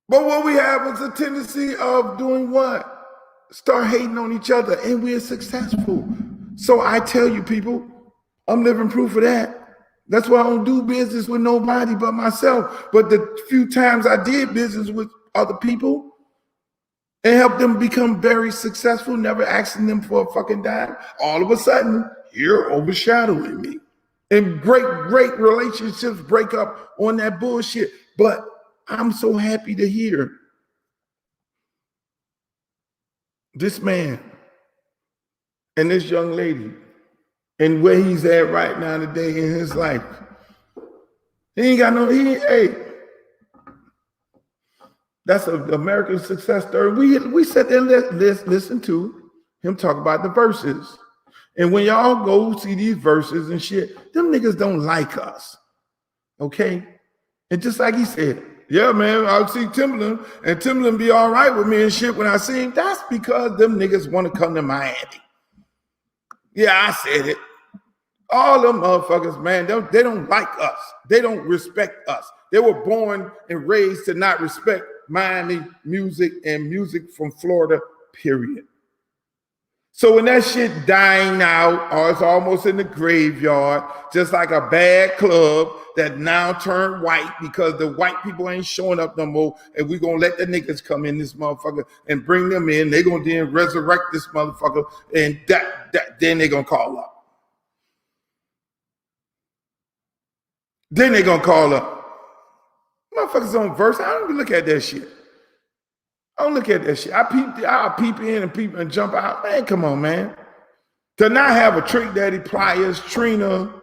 But what we have is a tendency of doing what? Start hating on each other, and we're successful. So I tell you, people, I'm living proof of that. That's why I don't do business with nobody but myself. But the few times I did business with other people and helped them become very successful, never asking them for a fucking dime, all of a sudden, you're overshadowing me. And great relationships break up on that bullshit. But I'm so happy to hear this man and this young lady and where he's at right now today in his life. Hey, that's an American success story. We sat there and listen to him talk about the verses. And when y'all go see these verses and shit, them niggas don't like us. Okay? And just like he said, yeah, man, I'll see Timberland, and Timberland be all right with me and shit when I see him. That's because them niggas want to come to Miami. Yeah, I said it. All them motherfuckers, man, they don't like us. They don't respect us. They were born and raised to not respect Miami music and music from Florida, period. So when that shit dying out, or it's almost in the graveyard, just like a bad club that now turned white because the white people ain't showing up no more, and we gonna let the niggas come in this motherfucker and bring them in. They gonna then resurrect this motherfucker, and then they gonna call up. Then they gonna call up. Motherfuckers on verse. I don't even look at that shit. I don't look at that shit. I'll peep in and peep and jump out. Man, come on, man. To not have a Trick Daddy, Pliers, Trina,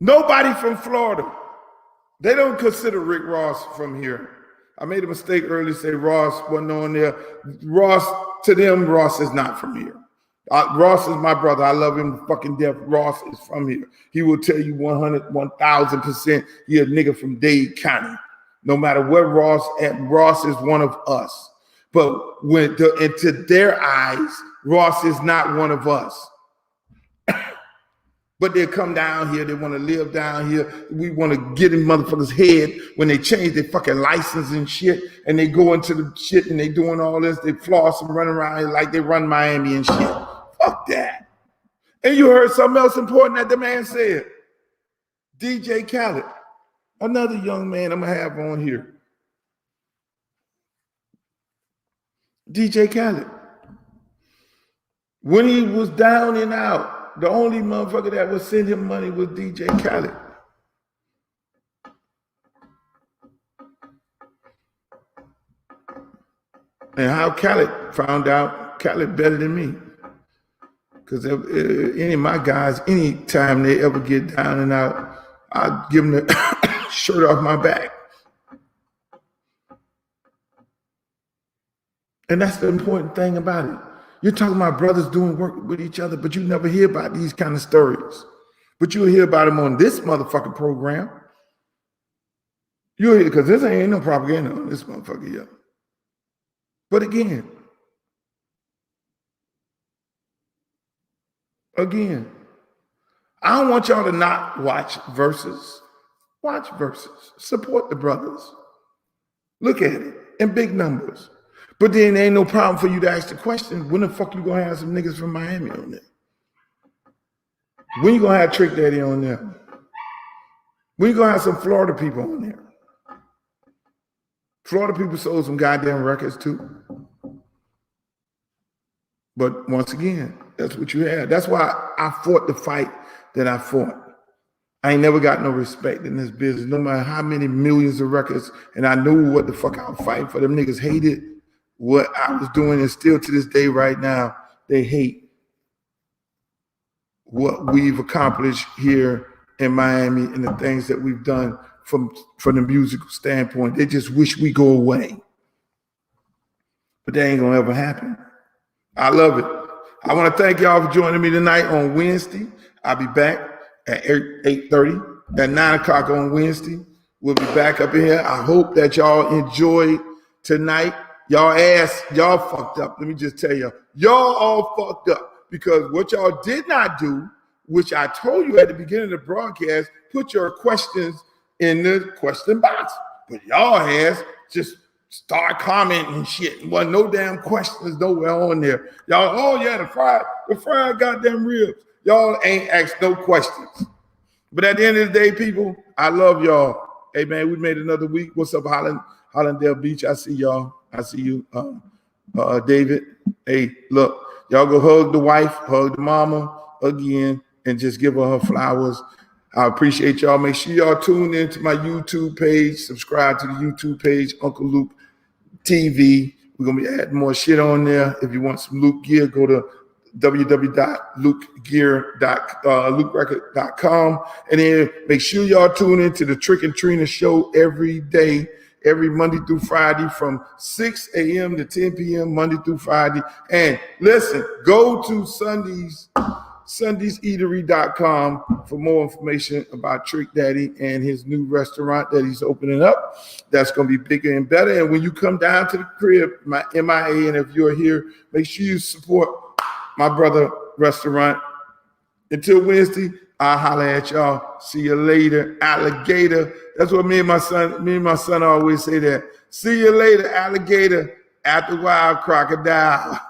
nobody from Florida. They don't consider Rick Ross from here. I made a mistake earlier to say Ross wasn't on there. Ross, to them, Ross is not from here. Ross is my brother. I love him to fucking death. Ross is from here. He will tell you 100, 1,000% he a nigga from Dade County. No matter where Ross at, Ross is one of us. But to their eyes, Ross is not one of us. But they come down here, they want to live down here. We want to get in motherfuckers' head when they change their fucking license and shit, and they go into the shit and they doing all this. They floss and run around here like they run Miami and shit. Fuck that. And you heard something else important that the man said. DJ Khaled, another young man I'm going to have on here. DJ Khaled. When he was down and out, the only motherfucker that would send him money was DJ Khaled. And how Khaled found out, Khaled better than me. Because any of my guys, anytime they ever get down and out, I'll give them the shirt off my back. And that's the important thing about it. You're talking about brothers doing work with each other, but you never hear about these kind of stories. But you'll hear about them on this motherfucking program. You'll hear, because this ain't no propaganda on this motherfucker yet. But again, I don't want y'all to not watch verses. Watch verses. Support the brothers. Look at it in big numbers. But then there ain't no problem for you to ask the question, when the fuck you gonna have some niggas from Miami on there? When you gonna have Trick Daddy on there? When you gonna have some Florida people on there? Florida people sold some goddamn records too. But once again, that's what you had. That's why I fought the fight that I fought. I ain't never got no respect in this business, no matter how many millions of records, and I knew what the fuck I was fighting for. Them niggas hated. what I was doing, and still to this day right now, they hate what we've accomplished here in Miami and the things that we've done from the musical standpoint. They just wish we go away. But that ain't gonna ever happen. I love it. I want to thank y'all for joining me tonight on Wednesday. I'll be back at 8:30, at 9 o'clock on Wednesday. We'll be back up in here. I hope that y'all enjoyed tonight. Y'all fucked up. Let me just tell you, y'all all fucked up because what y'all did not do, which I told you at the beginning of the broadcast, put your questions in the question box. But y'all has just start commenting and shit. Wasn't no damn questions nowhere on there. Y'all, oh yeah, the fried goddamn ribs. Y'all ain't asked no questions. But at the end of the day, people, I love y'all. Hey man, we made another week. What's up, Hollandale Beach? I see y'all. I see you, David. Hey, look, y'all go hug the wife, hug the mama again, and just give her flowers. I appreciate y'all. Make sure y'all tune in to my YouTube page. Subscribe to the YouTube page, Uncle Luke TV. We're going to be adding more shit on there. If you want some Luke gear, go to www.lukerecord.com. And then make sure y'all tune in to the Trick and Trina show every day, every Monday through Friday from 6 a.m. to 10 p.m. Monday through Friday. And listen, go to Sundayseatery.com for more information about Trick Daddy and his new restaurant that he's opening up. That's going to be bigger and better. And when you come down to the crib, my MIA, and if you're here, make sure you support my brother restaurant. Until Wednesday, I'll holler at y'all. See you later, alligator. That's what me and my son always say that. See you later, alligator. After a while, crocodile.